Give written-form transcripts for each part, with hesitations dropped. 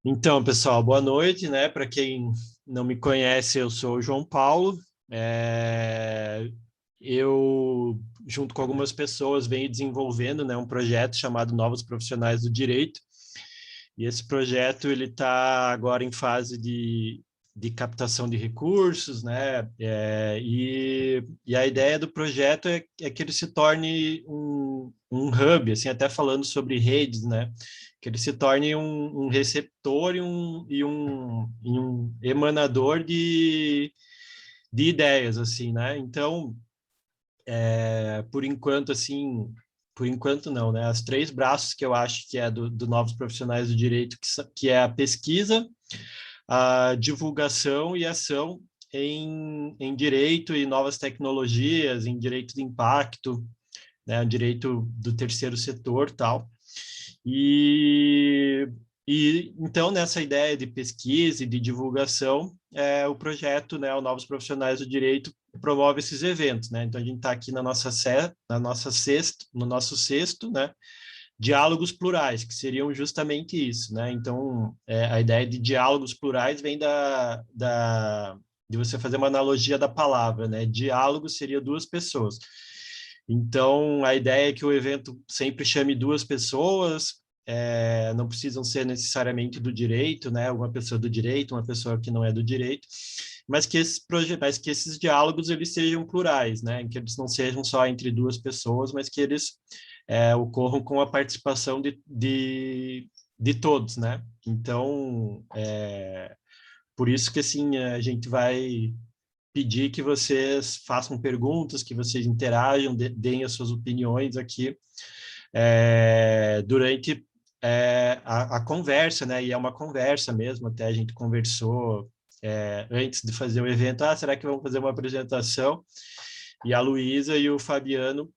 Então, pessoal, boa noite, né? Para quem não me conhece, eu sou o João Paulo. Eu, junto com algumas pessoas, venho desenvolvendo, né, um projeto chamado Novos Profissionais do Direito. E esse projeto ele está agora em fase de captação de recursos, né? E a ideia do projeto é que ele se torne um hub, assim, até falando sobre redes, né? Que ele se torne um receptor e um emanador de ideias, assim, né? Então, por enquanto, assim, por enquanto não, né? As três braços que eu acho que é do Novos Profissionais do Direito, que é a pesquisa, a divulgação e ação em direito e novas tecnologias, em direito de impacto, né? Direito do terceiro setor, tal. E, e então, nessa ideia de pesquisa e de divulgação, o projeto, né, o Novos Profissionais do Direito, promove esses eventos, né? Então, a gente está aqui no nosso sexto, né, diálogos plurais, que seriam justamente isso, né? Então, a ideia de diálogos plurais vem de você fazer uma analogia da palavra, né? Diálogo seria duas pessoas. Então, a ideia é que o evento sempre chame duas pessoas, não precisam ser necessariamente do direito, né? Uma pessoa do direito, uma pessoa que não é do direito, mas que esses diálogos eles sejam plurais, né? Que eles não sejam só entre duas pessoas, mas que eles ocorram com a participação de todos, né? Então, por isso que assim a gente vai pedir que vocês façam perguntas, que vocês interajam, deem as suas opiniões aqui durante a conversa, né? E é uma conversa mesmo, até a gente conversou antes de fazer o evento, será que vamos fazer uma apresentação? E a Luísa e o Fabiano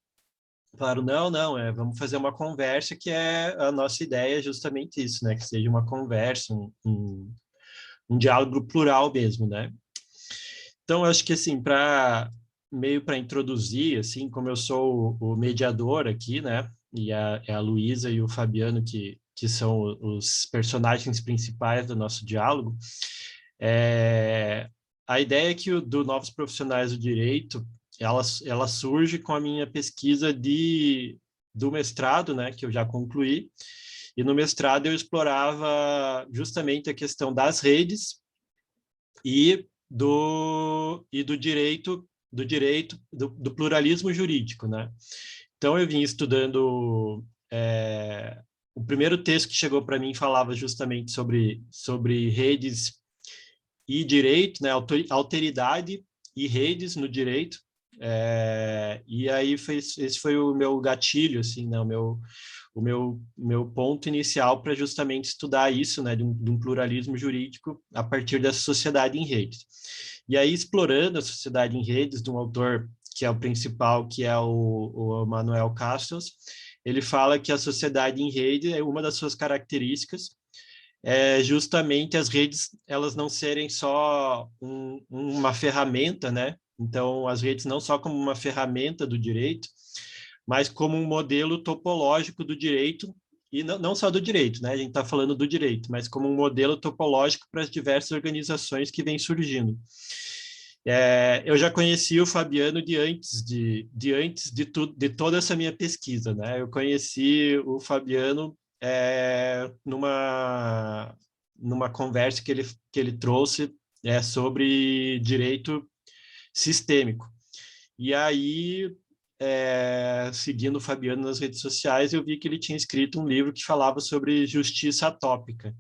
falaram, não, vamos fazer uma conversa, que é a nossa ideia, é justamente isso, né? Que seja uma conversa, um diálogo plural mesmo, né? Então, eu acho que, assim, meio para introduzir, assim, como eu sou o mediador aqui, né? E a Luísa e o Fabiano, que são os personagens principais do nosso diálogo, a ideia é que do Novos Profissionais do Direito, ela surge com a minha pesquisa do mestrado, né? Que eu já concluí. E no mestrado eu explorava justamente a questão das redes e do do pluralismo jurídico, né? Então eu vim estudando o primeiro texto que chegou para mim falava justamente sobre redes e direito, né? Alteridade e redes no direito. E aí esse foi o meu gatilho, assim, né? O meu ponto inicial para justamente estudar isso, né, de um pluralismo jurídico a partir dessa sociedade em redes. E aí, explorando a sociedade em redes, de um autor que é o principal, que é o Manuel Castells, ele fala que a sociedade em rede é uma das suas características, justamente as redes elas não serem só uma ferramenta, né? Então, as redes não só como uma ferramenta do direito, mas como um modelo topológico do direito, e não só do direito, né? A gente está falando do direito, mas como um modelo topológico para as diversas organizações que vêm surgindo. Eu já conheci o Fabiano de toda essa minha pesquisa, né? Eu conheci o Fabiano numa conversa que ele trouxe sobre direito sistêmico. E aí, seguindo o Fabiano nas redes sociais, eu vi que ele tinha escrito um livro que falava sobre justiça atópica.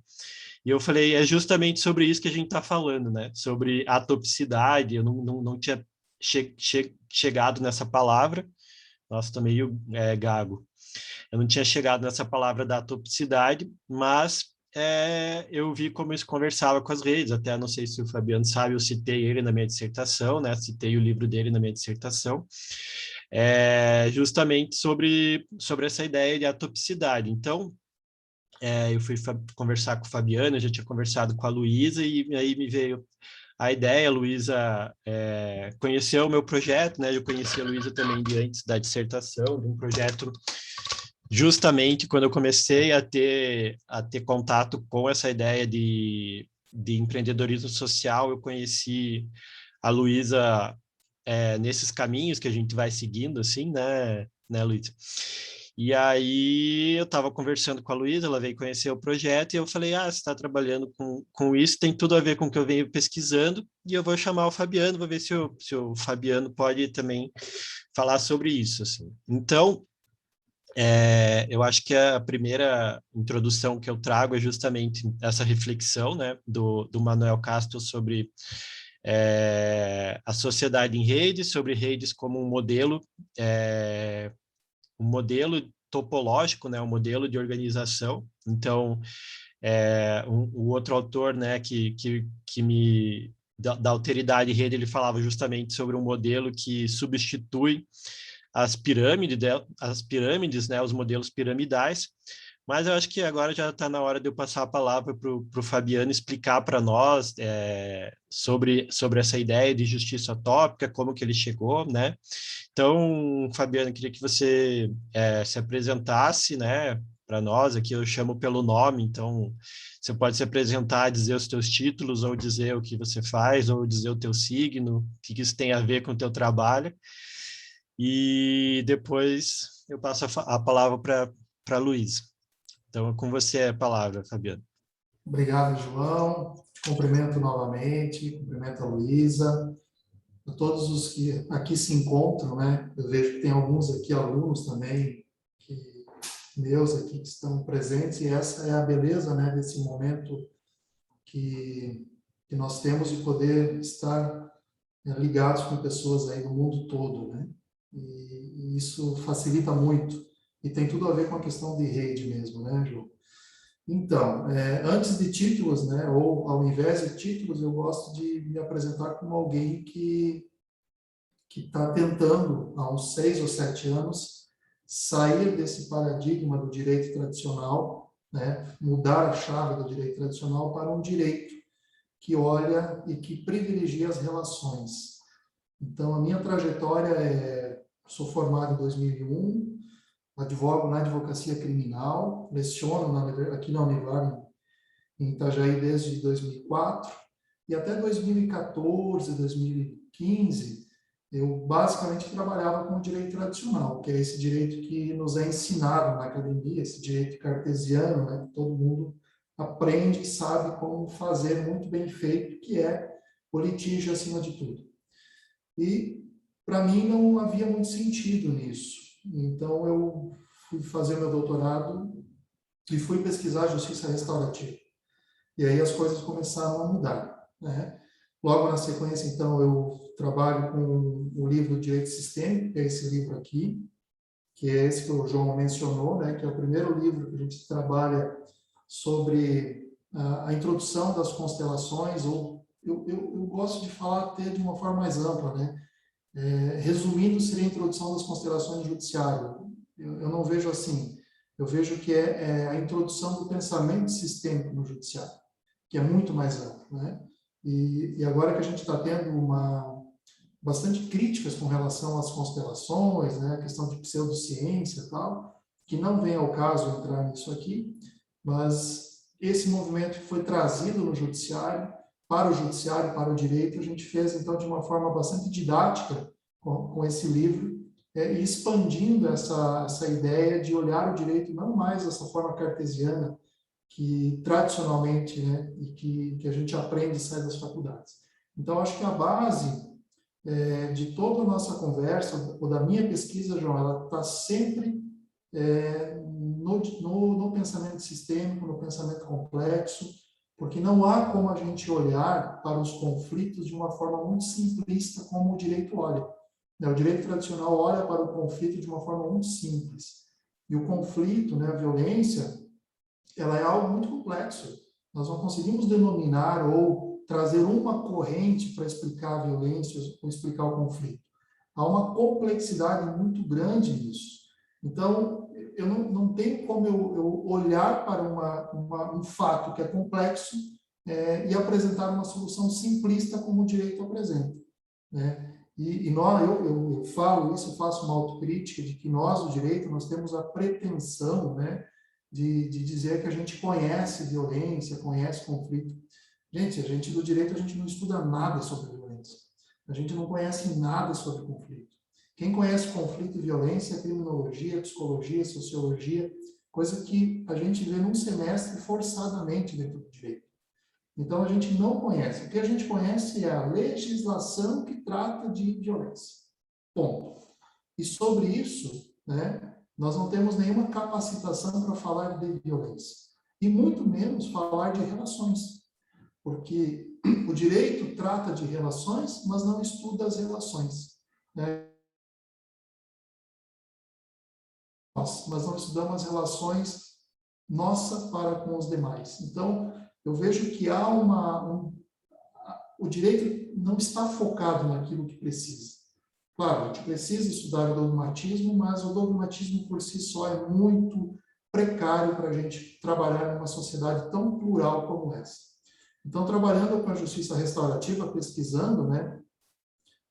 E eu falei, é justamente sobre isso que a gente está falando, né? Sobre atopicidade. Eu não tinha chegado nessa palavra. Nossa, estou meio gago. Eu não tinha chegado nessa palavra da atopicidade, mas eu vi como isso conversava com as redes. Até não sei se o Fabiano sabe, eu citei ele na minha dissertação, né? Citei o livro dele na minha dissertação, justamente sobre essa ideia de atopicidade. Então, eu fui conversar com o Fabiano, eu já tinha conversado com a Luísa, e aí me veio a ideia. A Luísa conheceu o meu projeto, né? Eu conheci a Luísa também de antes da dissertação, de um projeto justamente quando eu comecei a ter contato com essa ideia de empreendedorismo social, eu conheci a Luísa nesses caminhos que a gente vai seguindo, assim, né, Luísa? E aí eu estava conversando com a Luísa, ela veio conhecer o projeto e eu falei, você está trabalhando com isso, tem tudo a ver com o que eu venho pesquisando e eu vou chamar o Fabiano, vou ver se o Fabiano pode também falar sobre isso, assim. Então, eu acho que a primeira introdução que eu trago é justamente essa reflexão, né, do Manuel Castro sobre a sociedade em redes, sobre redes como um modelo topológico, né, um modelo de organização. Então, o outro autor, né, que me da alteridade rede, ele falava justamente sobre um modelo que substitui as pirâmides, né, os modelos piramidais. Mas eu acho que agora já está na hora de eu passar a palavra para o Fabiano explicar para nós sobre essa ideia de justiça utópica, como que ele chegou, né? Então, Fabiano, eu queria que você se apresentasse, né, para nós. Aqui eu chamo pelo nome, então você pode se apresentar, dizer os teus títulos, ou dizer o que você faz, ou dizer o teu signo, o que isso tem a ver com o teu trabalho. E depois eu passo a palavra para Luiz. Então, com você a palavra, Fabiano. Obrigado, João. Te cumprimento novamente, cumprimento a Luísa, a todos os que aqui se encontram, né? Eu vejo que tem alguns aqui, alunos também, meus aqui que estão presentes, e essa é a beleza, né, desse momento que nós temos de poder estar ligados com pessoas aí do mundo todo, né? E isso facilita muito. E tem tudo a ver com a questão de rede mesmo, né, João? Então, antes de títulos, né, ou ao invés de títulos, eu gosto de me apresentar como alguém que está tentando, há uns 6 ou 7 anos, sair desse paradigma do direito tradicional, né, mudar a chave do direito tradicional para um direito que olha e que privilegia as relações. Então, a minha trajetória sou formado em 2001, advogo na advocacia criminal, leciono aqui na Univar, em Itajaí, desde 2004, e até 2014, 2015, eu basicamente trabalhava com o direito tradicional, que é esse direito que nos é ensinado na academia, esse direito cartesiano, né, que todo mundo aprende e sabe como fazer muito bem feito, que é o litígio acima de tudo. E, para mim, não havia muito sentido nisso. Então, eu fui fazer meu doutorado e fui pesquisar justiça restaurativa. E aí as coisas começaram a mudar, né? Logo na sequência, então, eu trabalho com o livro Direito Sistêmico, que é esse livro aqui, que é esse que o João mencionou, né? Que é o primeiro livro que a gente trabalha sobre a introdução das constelações, ou eu gosto de falar até de uma forma mais ampla, né? Resumindo, seria a introdução das constelações no judiciário. Eu não vejo assim. Eu vejo que é a introdução do pensamento sistêmico no judiciário, que é muito mais amplo, né? E agora que a gente está tendo bastante críticas com relação às constelações, né? A questão de pseudociência e tal, que não vem ao caso entrar nisso aqui, mas esse movimento que foi trazido no judiciário, para o direito, a gente fez, então, de uma forma bastante didática com esse livro, e expandindo essa ideia de olhar o direito não mais dessa forma cartesiana, que tradicionalmente, né, e que a gente aprende e sai das faculdades. Então, acho que a base de toda a nossa conversa, ou da minha pesquisa, João, ela está sempre no pensamento sistêmico, no pensamento complexo, porque não há como a gente olhar para os conflitos de uma forma muito simplista como o direito olha. O direito tradicional olha para o conflito de uma forma muito simples. E o conflito, né, a violência, ela é algo muito complexo. Nós não conseguimos denominar ou trazer uma corrente para explicar a violência ou explicar o conflito. Há uma complexidade muito grande nisso. Então, eu não tenho como eu olhar para um fato que é complexo e apresentar uma solução simplista como o direito apresenta, né? E nós, eu falo isso, faço uma autocrítica de que nós, do direito, nós temos a pretensão, né, de dizer que a gente conhece violência, conhece conflito. Gente, a gente do direito, a gente não estuda nada sobre violência. A gente não conhece nada sobre conflito. Quem conhece conflito e violência é criminologia, psicologia, sociologia, coisa que a gente vê num semestre forçadamente dentro do direito. Então, a gente não conhece. O que a gente conhece é a legislação que trata de violência. Ponto. E sobre isso, né, nós não temos nenhuma capacitação para falar de violência. E muito menos falar de relações. Porque o direito trata de relações, mas não estuda as relações, né? Mas não estudamos as relações nossa para com os demais. Então, eu vejo que há o direito não está focado naquilo que precisa. Claro, a gente precisa estudar o dogmatismo, mas o dogmatismo por si só é muito precário para a gente trabalhar numa sociedade tão plural como essa. Então, trabalhando com a justiça restaurativa, pesquisando, né,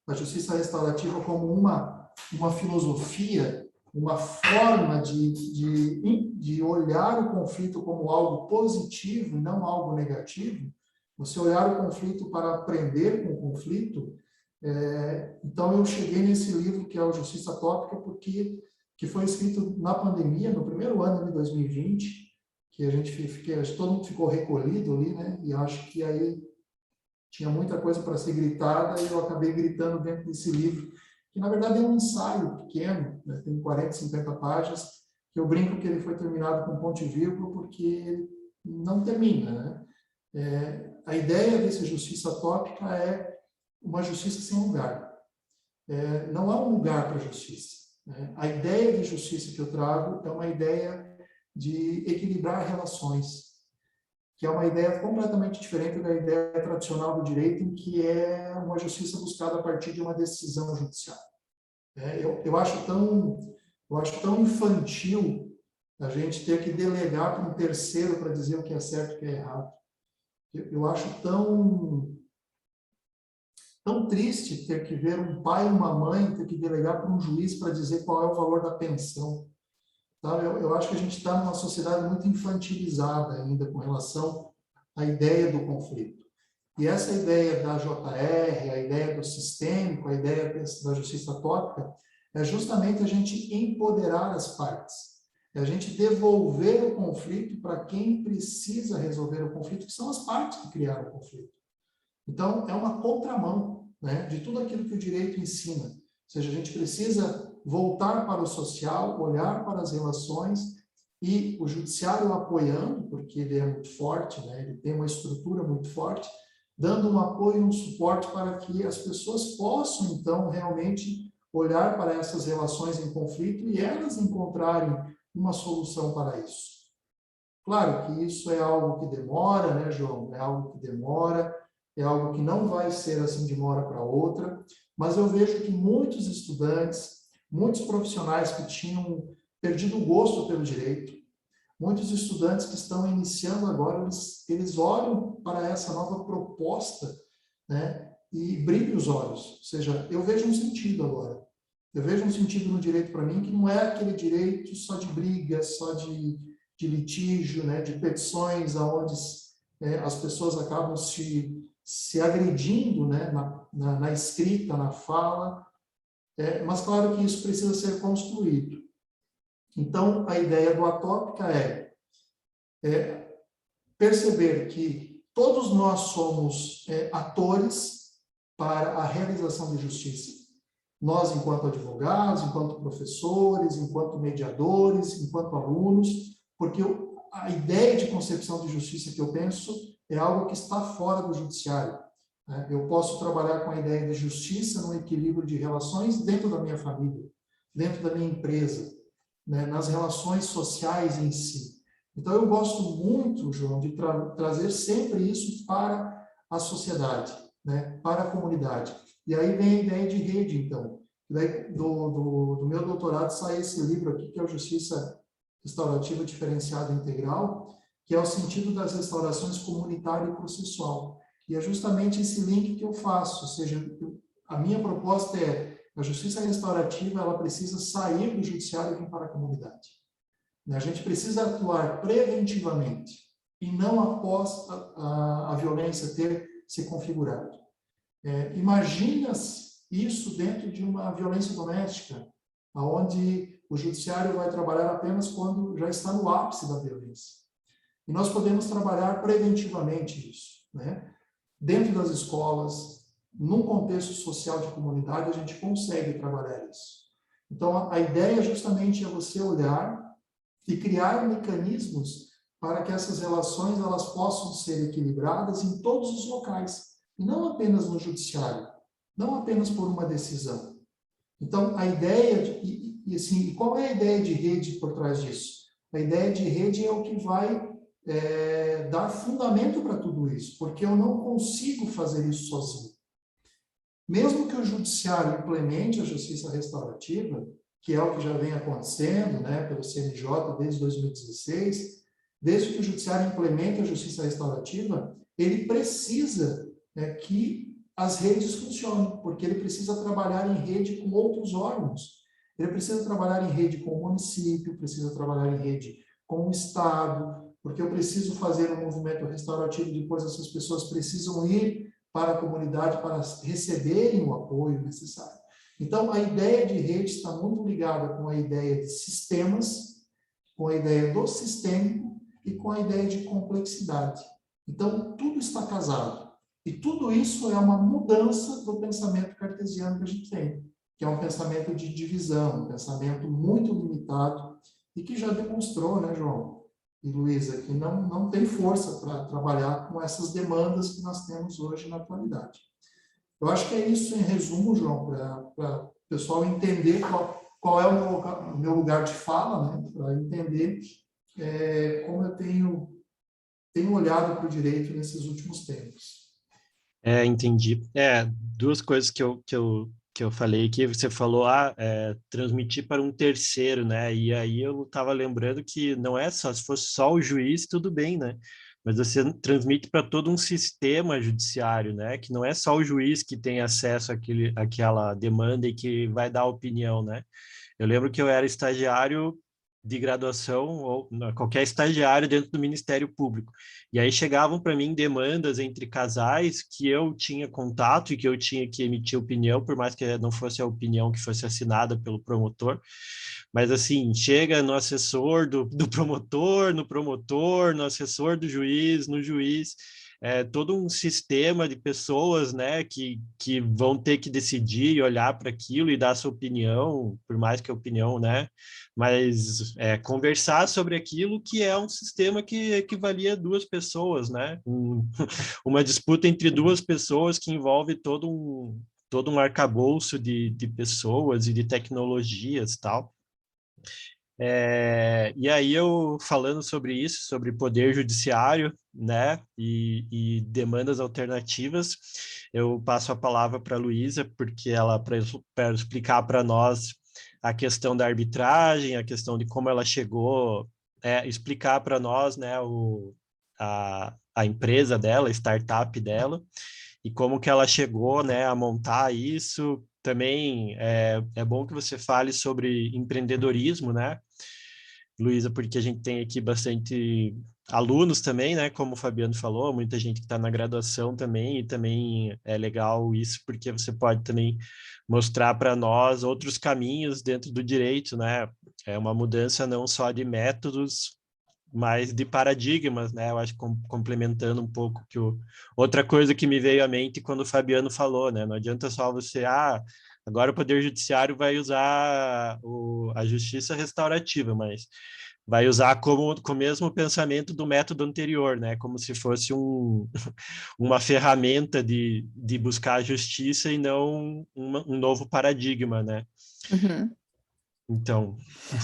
a justiça restaurativa como uma filosofia, uma forma de olhar o conflito como algo positivo e não algo negativo, você olhar o conflito para aprender com o conflito. Então, eu cheguei nesse livro, que é o Justiça Tópica, que foi escrito na pandemia, no primeiro ano de 2020, que todo mundo ficou recolhido ali, né? E acho que aí tinha muita coisa para ser gritada, e eu acabei gritando dentro desse livro, que na verdade é um ensaio pequeno, né? Tem 40, 50 páginas, que eu brinco que ele foi terminado com ponto e vírgula, porque ele não termina, né? A ideia desse Justiça Tópica é uma justiça sem lugar. Não há um lugar para a justiça, né? A ideia de justiça que eu trago é uma ideia de equilibrar relações, que é uma ideia completamente diferente da ideia tradicional do direito, em que é uma justiça buscada a partir de uma decisão judicial. Eu acho tão infantil a gente ter que delegar para um terceiro para dizer o que é certo e o que é errado. Eu acho tão triste ter que ver um pai e uma mãe ter que delegar para um juiz para dizer qual é o valor da pensão. Sabe? Eu acho que a gente está numa sociedade muito infantilizada ainda com relação à ideia do conflito. E essa ideia da JR, a ideia do sistêmico, a ideia da justiça tópica, é justamente a gente empoderar as partes. É a gente devolver o conflito para quem precisa resolver o conflito, que são as partes que criaram o conflito. Então, é uma contramão, né, de tudo aquilo que o direito ensina. Ou seja, a gente precisa voltar para o social, olhar para as relações, e o judiciário apoiando, porque ele é muito forte, né, ele tem uma estrutura muito forte, dando um apoio, um suporte para que as pessoas possam, então, realmente olhar para essas relações em conflito e elas encontrarem uma solução para isso. Claro que isso é algo que demora, né, João? É algo que demora, é algo que não vai ser assim de uma hora para outra, mas eu vejo que muitos estudantes, muitos profissionais que tinham perdido o gosto pelo direito, muitos estudantes que estão iniciando agora, eles olham para essa nova proposta, né, e brilham os olhos. Ou seja, eu vejo um sentido agora. Eu vejo um sentido no direito para mim, que não é aquele direito só de briga, só de litígio, né, de petições, onde as pessoas acabam se agredindo, né, na escrita, na fala, mas claro que isso precisa ser construído. Então, a ideia do Atópica é perceber que todos nós somos atores para a realização de justiça. Nós, enquanto advogados, enquanto professores, enquanto mediadores, enquanto alunos, porque a ideia de concepção de justiça que eu penso é algo que está fora do judiciário. Eu posso trabalhar com a ideia de justiça no equilíbrio de relações dentro da minha família, dentro da minha empresa, né, nas relações sociais em si. Então, eu gosto muito, João, de trazer sempre isso para a sociedade, né, para a comunidade. E aí vem a ideia de rede, então. Daí, do meu doutorado sai esse livro aqui, que é o Justiça Restaurativa Diferenciada Integral, que é o sentido das restaurações comunitária e processual. E é justamente esse link que eu faço, ou seja, a minha proposta é, a justiça restaurativa, ela precisa sair do judiciário e vir para a comunidade. A gente precisa atuar preventivamente e não após a violência ter se configurado. Imagina isso dentro de uma violência doméstica, onde o judiciário vai trabalhar apenas quando já está no ápice da violência. E nós podemos trabalhar preventivamente isso, né? Dentro das escolas, num contexto social de comunidade, a gente consegue trabalhar isso. Então, a ideia justamente é você olhar e criar mecanismos para que essas relações elas possam ser equilibradas em todos os locais, e não apenas no judiciário, não apenas por uma decisão. Então, a ideia, assim, qual é a ideia de rede por trás disso? A ideia de rede é o que vai dar fundamento para tudo isso, porque eu não consigo fazer isso sozinho. Mesmo que o judiciário implemente a justiça restaurativa, que é o que já vem acontecendo, né, pelo CNJ desde 2016, desde que o judiciário implemente a justiça restaurativa, ele precisa, né, que as redes funcionem, porque ele precisa trabalhar em rede com outros órgãos. Ele precisa trabalhar em rede com o município, precisa trabalhar em rede com o Estado, porque eu preciso fazer um movimento restaurativo, depois essas pessoas precisam ir para a comunidade para receberem o apoio necessário. Então, a ideia de rede está muito ligada com a ideia de sistemas, com a ideia do sistêmico e com a ideia de complexidade. Então, tudo está casado. E tudo isso é uma mudança do pensamento cartesiano que a gente tem, que é um pensamento de divisão, um pensamento muito limitado e que já demonstrou, né, João e Luísa, que não tem força para trabalhar com essas demandas que nós temos hoje na atualidade. Eu acho que é isso em resumo, João, para o pessoal entender qual é o meu lugar de fala, né, para entender como eu tenho olhado para o direito nesses últimos tempos. Entendi. Duas coisas que eu falei que você falou, transmitir para um terceiro, né? E aí eu estava lembrando que não é só, se fosse só o juiz, tudo bem, né? Mas você transmite para todo um sistema judiciário, né? Que não é só o juiz que tem acesso àquela demanda e que vai dar opinião, né? Eu lembro que eu era estagiário de graduação, ou qualquer estagiário dentro do Ministério Público. E aí chegavam para mim demandas entre casais que eu tinha contato e que eu tinha que emitir opinião, por mais que não fosse a opinião que fosse assinada pelo promotor. Mas assim, chega no assessor do promotor, no promotor, no assessor do juiz, no juiz. Todo um sistema de pessoas, né, que vão ter que decidir e olhar para aquilo e dar sua opinião, por mais que a opinião, né, mas conversar sobre aquilo que é um sistema que equivalia a duas pessoas, né, uma disputa entre duas pessoas que envolve todo um arcabouço de pessoas e de tecnologias, tal. E aí eu falando sobre isso, sobre poder judiciário, né, e demandas alternativas, eu passo a palavra para a Luísa, porque ela para explicar para nós a questão da arbitragem, a questão de como ela chegou, explicar para nós, né, a empresa dela, a startup dela, e como que ela chegou, né, a montar isso. Também é bom que você fale sobre empreendedorismo, né, Luísa, porque a gente tem aqui bastante alunos também, né, como o Fabiano falou, muita gente que está na graduação também, e também é legal isso, porque você pode também mostrar para nós outros caminhos dentro do direito, né, é uma mudança não só de métodos, mas de paradigmas, né? Eu acho que complementando um pouco outra coisa que me veio à mente quando o Fabiano falou, né? Não adianta só você, agora o Poder Judiciário vai usar a justiça restaurativa, mas vai usar com o mesmo pensamento do método anterior, né? Como se fosse uma ferramenta de buscar a justiça e não um novo paradigma, né? Uhum. Então...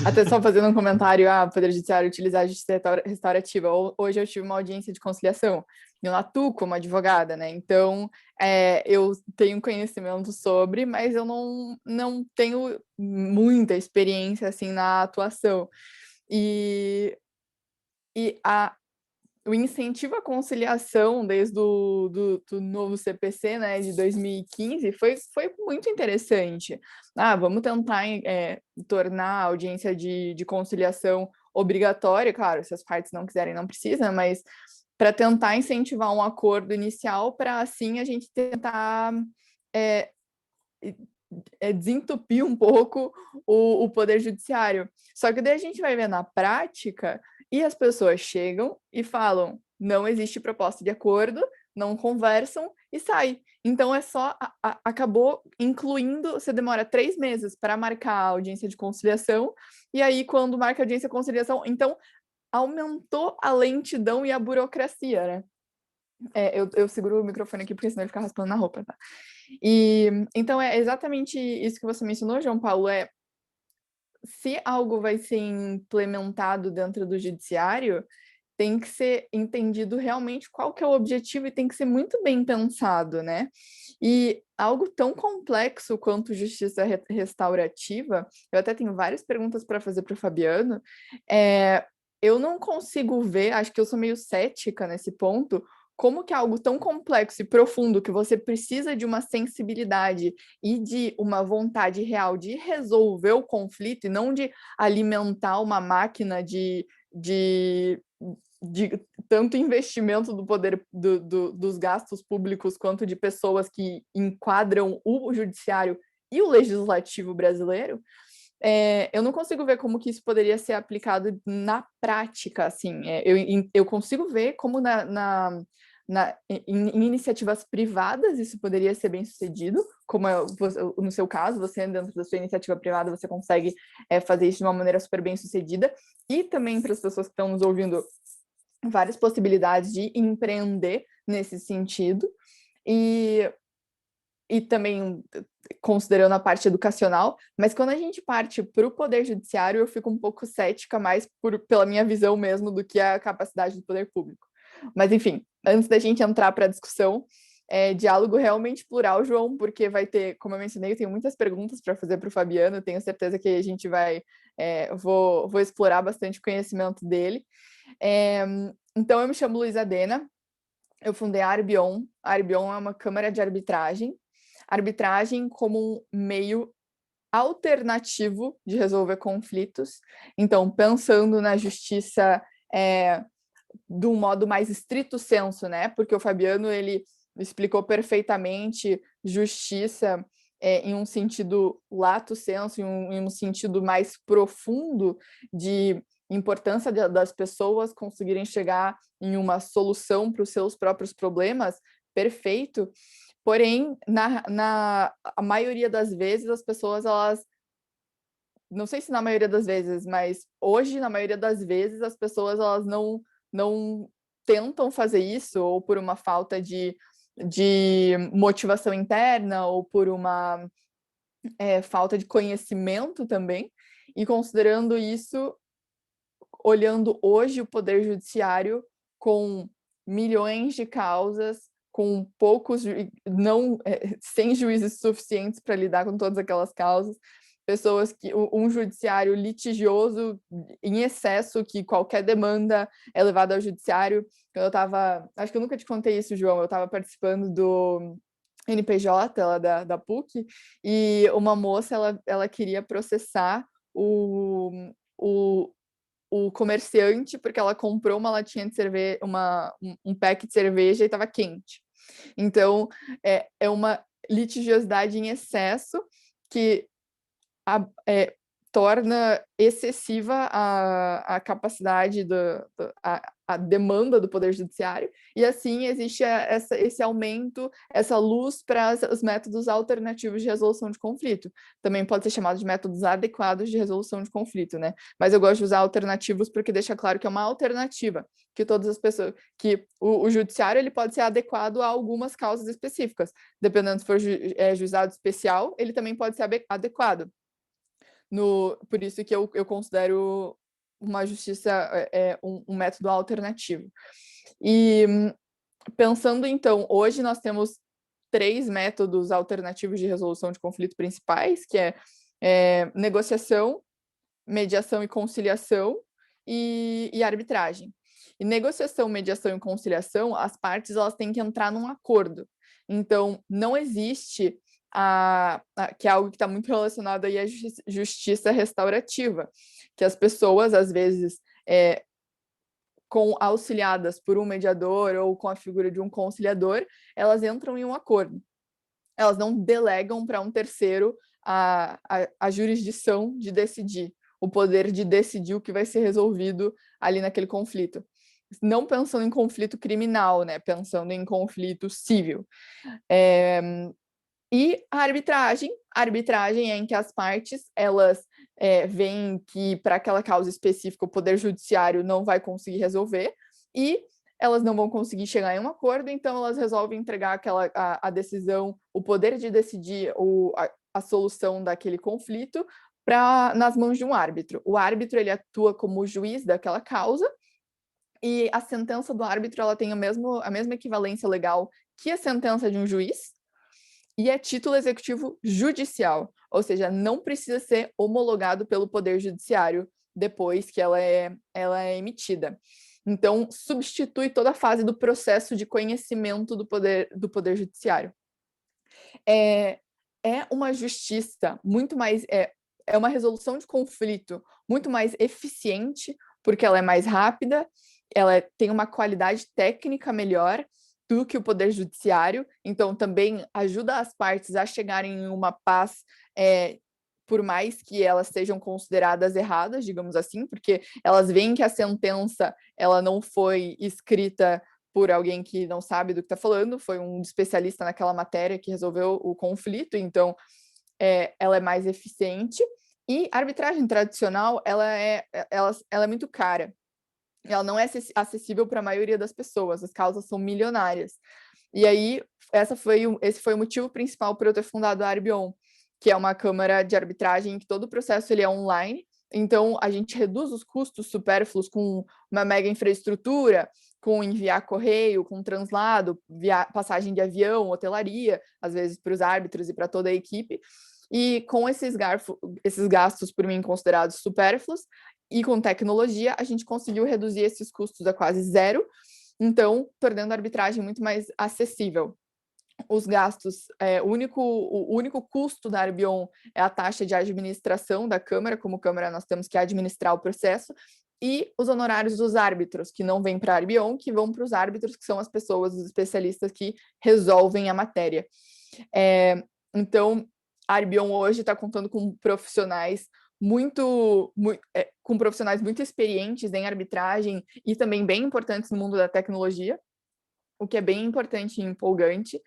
Até só fazendo um comentário, Poder Judiciário utilizar a justiça restaurativa. Hoje eu tive uma audiência de conciliação, eu atuo como advogada, né? Então, eu tenho conhecimento sobre, mas eu não tenho muita experiência, assim, na atuação. E o incentivo à conciliação desde do novo CPC, né, de 2015, foi muito interessante. Vamos tentar tornar a audiência de conciliação obrigatória, claro, se as partes não quiserem, não precisa, mas para tentar incentivar um acordo inicial, para assim a gente tentar desentupir um pouco o poder judiciário. Só que daí a gente vai ver na prática e as pessoas chegam e falam, não existe proposta de acordo, não conversam e sai. Então é só, acabou incluindo, você demora 3 meses para marcar a audiência de conciliação, e aí quando marca a audiência de conciliação, então aumentou a lentidão e a burocracia, né? Eu seguro o microfone aqui, porque senão ele fica raspando na roupa, tá? E então é exatamente isso que você mencionou, João Paulo, se algo vai ser implementado dentro do judiciário, tem que ser entendido realmente qual que é o objetivo e tem que ser muito bem pensado, né? E algo tão complexo quanto justiça restaurativa, eu até tenho várias perguntas para fazer para o Fabiano, eu não consigo ver, acho que eu sou meio cética nesse ponto, como que algo tão complexo e profundo, que você precisa de uma sensibilidade e de uma vontade real de resolver o conflito e não de alimentar uma máquina de tanto investimento do poder dos gastos públicos quanto de pessoas que enquadram o judiciário e o legislativo brasileiro, eu não consigo ver como que isso poderia ser aplicado na prática, assim. Eu consigo ver como em iniciativas privadas isso poderia ser bem sucedido, como no seu caso, você dentro da sua iniciativa privada, você consegue fazer isso de uma maneira super bem sucedida, e também para as pessoas que estão nos ouvindo, várias possibilidades de empreender nesse sentido, e também considerando a parte educacional, mas quando a gente parte para o poder judiciário, eu fico um pouco cética mais pela minha visão mesmo do que a capacidade do poder público. Mas, enfim, antes da gente entrar para a discussão, diálogo realmente plural, João, porque vai ter, como eu mencionei, eu tenho muitas perguntas para fazer para o Fabiano, tenho certeza que a gente vai, vou explorar bastante o conhecimento dele. Então, eu me chamo Luísa Dena, eu fundei a Arbion. A Arbion é uma câmara de arbitragem como um meio alternativo de resolver conflitos. Então, pensando na justiça de um modo mais estrito senso, né? Porque o Fabiano, ele explicou perfeitamente justiça em um sentido lato sensu, em um sentido mais profundo de importância das pessoas conseguirem chegar em uma solução para os seus próprios problemas, perfeito. Porém, a maioria das vezes, as pessoas, elas... Não sei se na maioria das vezes, mas hoje, na maioria das vezes, as pessoas, elas não tentam fazer isso, ou por uma falta de motivação interna, ou por uma falta de conhecimento também. E considerando isso, olhando hoje o Poder Judiciário com milhões de causas, com poucos, sem juízes suficientes para lidar com todas aquelas causas, pessoas um judiciário litigioso em excesso, que qualquer demanda é levada ao judiciário. Acho que eu nunca te contei isso, João, eu estava participando do NPJ, lá da PUC, e uma moça, ela queria processar o comerciante, porque ela comprou uma latinha de cerveja, um pack de cerveja e estava quente. Então, é uma litigiosidade em excesso que torna excessiva a capacidade, a demanda do Poder Judiciário, e assim existe esse aumento, essa luz para os métodos alternativos de resolução de conflito. Também pode ser chamado de métodos adequados de resolução de conflito, né? Mas eu gosto de usar alternativos porque deixa claro que é uma alternativa, que todas as pessoas, que o judiciário, ele pode ser adequado a algumas causas específicas. Dependendo se for juizado especial, ele também pode ser adequado. Por isso que eu considero uma justiça um método alternativo. E pensando, então, hoje nós temos 3 métodos alternativos de resolução de conflito principais, que é negociação, mediação e conciliação e arbitragem. E negociação, mediação e conciliação, as partes elas têm que entrar num acordo. Então, não existe que é algo que está muito relacionado aí à justiça restaurativa, que as pessoas, às vezes, auxiliadas por um mediador ou com a figura de um conciliador, elas entram em um acordo. Elas não delegam para um terceiro a jurisdição de decidir, o poder de decidir o que vai ser resolvido ali naquele conflito. Não pensando em conflito criminal, né? Pensando em conflito civil. E a arbitragem é em que as partes, elas veem que para aquela causa específica o Poder Judiciário não vai conseguir resolver e elas não vão conseguir chegar em um acordo, então elas resolvem entregar a decisão, o poder de decidir a solução daquele conflito nas mãos de um árbitro. O árbitro, ele atua como juiz daquela causa e a sentença do árbitro, ela tem a mesma equivalência legal que a sentença de um juiz, e é título executivo judicial, ou seja, não precisa ser homologado pelo Poder Judiciário depois que ela é emitida. Então, substitui toda a fase do processo de conhecimento do Poder Judiciário. É uma justiça muito mais... É uma resolução de conflito muito mais eficiente, porque ela é mais rápida, ela tem uma qualidade técnica melhor do que o Poder Judiciário, então também ajuda as partes a chegarem em uma paz, por mais que elas sejam consideradas erradas, digamos assim, porque elas veem que a sentença ela não foi escrita por alguém que não sabe do que está falando, foi um especialista naquela matéria que resolveu o conflito, então ela é mais eficiente. E a arbitragem tradicional, ela é muito cara. Ela não é acessível para a maioria das pessoas, as causas são milionárias. E aí, esse foi o motivo principal para eu ter fundado a Arbion, que é uma câmara de arbitragem que todo o processo ele é online, então a gente reduz os custos supérfluos com uma mega infraestrutura, com enviar correio, com translado, passagem de avião, hotelaria, às vezes para os árbitros e para toda a equipe, e com esses gastos, por mim, considerados supérfluos, e com tecnologia, a gente conseguiu reduzir esses custos a quase zero, então, tornando a arbitragem muito mais acessível. Os gastos, o único custo da Arbion é a taxa de administração da Câmara, como Câmara nós temos que administrar o processo, e os honorários dos árbitros, que não vêm para a Arbion, que vão para os árbitros, que são as pessoas, os especialistas que resolvem a matéria. Então, a Arbion hoje está contando com profissionais com profissionais muito experientes em arbitragem e também bem importantes no mundo da tecnologia, o que é bem importante e empolgante.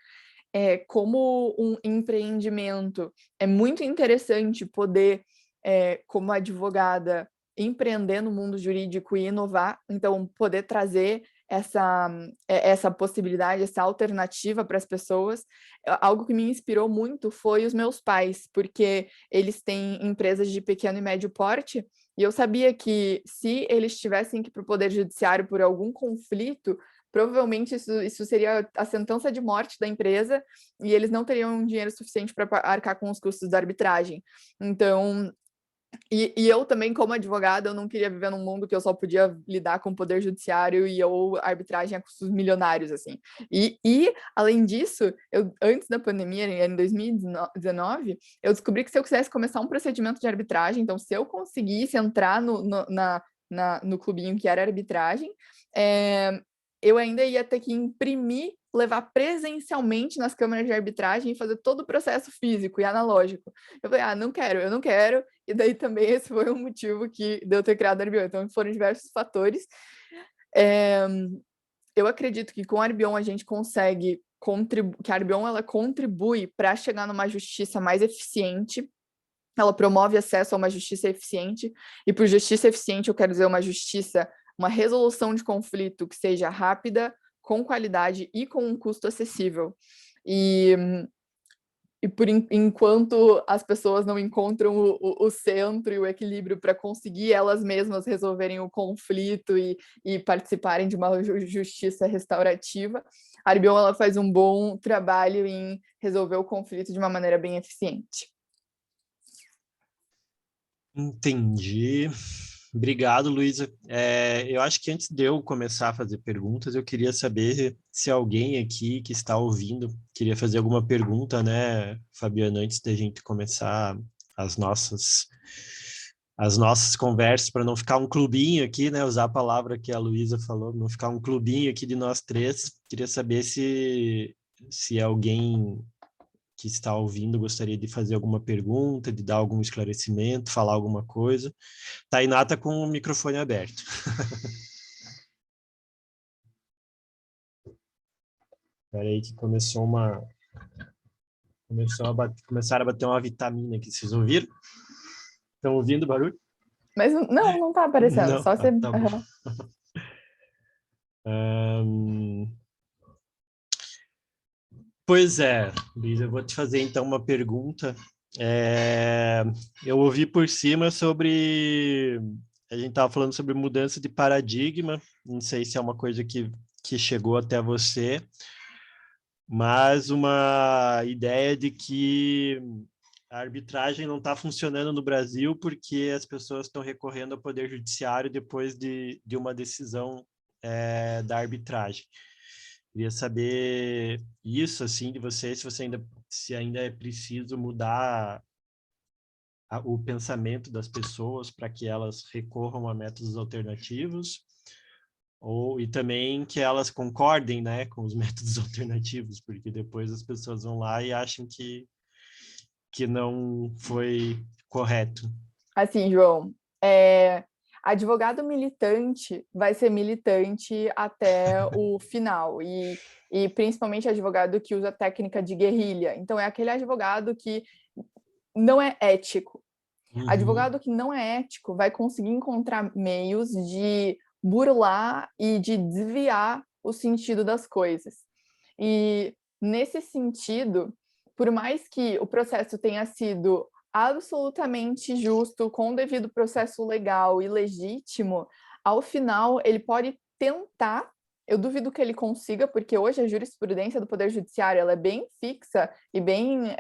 Como um empreendimento, é muito interessante poder, como advogada, empreender no mundo jurídico e inovar, então poder trazer essa possibilidade, essa alternativa para as pessoas. Algo que me inspirou muito foi os meus pais, porque eles têm empresas de pequeno e médio porte, e eu sabia que se eles tivessem que ir para o Poder Judiciário por algum conflito, provavelmente isso seria a sentença de morte da empresa, e eles não teriam dinheiro suficiente para arcar com os custos da arbitragem. Então, e eu também, como advogada, eu não queria viver num mundo que eu só podia lidar com o Poder Judiciário e arbitragem a custos milionários, assim. E além disso, antes da pandemia, em 2019, eu descobri que se eu quisesse começar um procedimento de arbitragem, então se eu conseguisse entrar no clubinho que era arbitragem, eu ainda ia ter que imprimir, levar presencialmente nas câmaras de arbitragem e fazer todo o processo físico e analógico. Eu falei, eu não quero. E daí também esse foi um motivo de eu ter criado a Arbion. Então foram diversos fatores. Eu acredito que com a Arbion a gente consegue que a Arbion ela contribui para chegar numa justiça mais eficiente. Ela promove acesso a uma justiça eficiente. E por justiça eficiente eu quero dizer uma resolução de conflito que seja rápida, com qualidade e com um custo acessível. E enquanto as pessoas não encontram o centro e o equilíbrio para conseguir elas mesmas resolverem o conflito e participarem de uma justiça restaurativa, a Arbion ela faz um bom trabalho em resolver o conflito de uma maneira bem eficiente. Entendi. Obrigado, Luísa. Eu acho que antes de eu começar a fazer perguntas, eu queria saber se alguém aqui que está ouvindo queria fazer alguma pergunta, né, Fabiana, antes da gente começar as nossas, as nossas conversas, para não ficar um clubinho aqui, né, usar a palavra que a Luísa falou, não ficar um clubinho aqui de nós três. Queria saber se alguém que está ouvindo gostaria de fazer alguma pergunta, de dar algum esclarecimento, falar alguma coisa. Tainá está com o microfone aberto. Espera aí que começaram a bater uma vitamina aqui, vocês ouviram? Estão ouvindo o barulho? Mas não tá aparecendo, Não, só você... tá bom. Pois é, Luiz, eu vou te fazer então uma pergunta. Eu ouvi por cima sobre... A gente estava falando sobre mudança de paradigma, não sei se é uma coisa que chegou até você, mas uma ideia de que a arbitragem não está funcionando no Brasil porque as pessoas estão recorrendo ao Poder Judiciário depois de uma decisão da arbitragem. Queria saber isso, assim, de você, se ainda é preciso mudar o pensamento das pessoas para que elas recorram a métodos alternativos, e também que elas concordem, né, com os métodos alternativos, porque depois as pessoas vão lá e acham que não foi correto. Assim, João, advogado militante vai ser militante até o final, e principalmente advogado que usa técnica de guerrilha. Então, é aquele advogado que não é ético. Uhum. Advogado que não é ético vai conseguir encontrar meios de burlar e de desviar o sentido das coisas. E, nesse sentido, por mais que o processo tenha sido absolutamente justo, com o devido processo legal e legítimo, ao final ele pode tentar, eu duvido que ele consiga, porque hoje a jurisprudência do Poder Judiciário ela é bem fixa e bem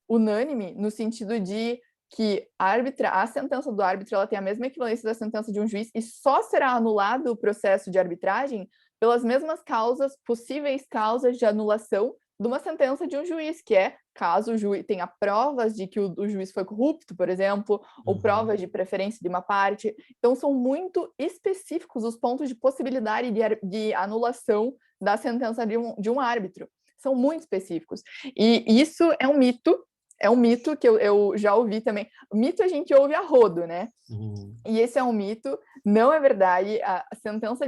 unânime, no sentido de que a sentença do árbitro ela tem a mesma equivalência da sentença de um juiz e só será anulado o processo de arbitragem pelas mesmas possíveis causas de anulação de uma sentença de um juiz, que é caso o juiz tenha provas de que o juiz foi corrupto, por exemplo, ou provas de preferência de uma parte. Então, são muito específicos os pontos de possibilidade de anulação da sentença de um árbitro. São muito específicos. E isso é um mito que eu já ouvi também. O mito a gente ouve a rodo, né? E esse é um mito, não é verdade. A sentença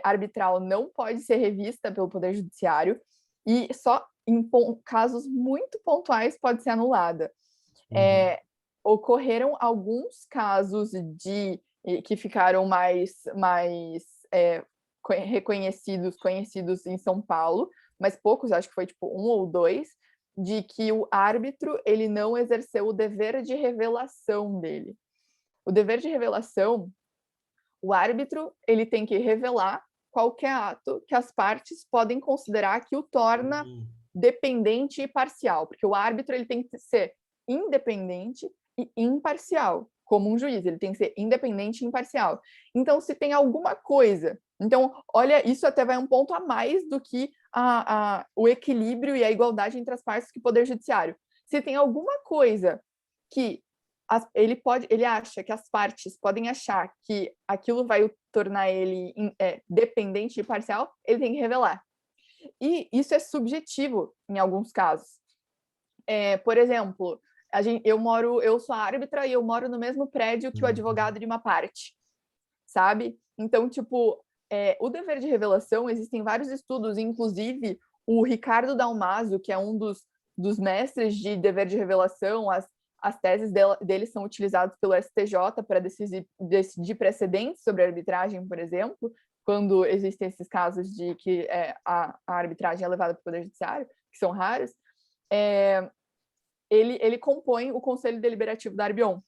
arbitral não pode ser revista pelo Poder Judiciário e só em casos muito pontuais pode ser anulada. Ocorreram alguns casos que ficaram mais conhecidos em São Paulo, mas poucos, acho que foi tipo 1 ou 2, de que o árbitro ele não exerceu o dever de revelação dele. O dever de revelação, o árbitro ele tem que revelar qualquer ato que as partes podem considerar que o torna dependente e parcial, porque o árbitro ele tem que ser independente e imparcial, como um juiz, ele tem que ser independente e imparcial. Então, se tem alguma coisa... Então, olha, isso até vai um ponto a mais do que o equilíbrio e a igualdade entre as partes que o Poder Judiciário. Se tem alguma coisa que ele acha que as partes podem achar que aquilo vai tornar ele dependente e parcial, ele tem que revelar. E isso é subjetivo em alguns casos. Por exemplo, eu sou árbitra e eu moro no mesmo prédio que o advogado de uma parte, sabe? Então, tipo, o dever de revelação, existem vários estudos, inclusive o Ricardo Dalmaso, que é um dos mestres de dever de revelação, as teses dele são utilizadas pelo STJ para decidir precedentes sobre a arbitragem, por exemplo, quando existem esses casos de que a arbitragem é levada para o Poder Judiciário, que são raros. Ele compõe o Conselho Deliberativo da Arbion.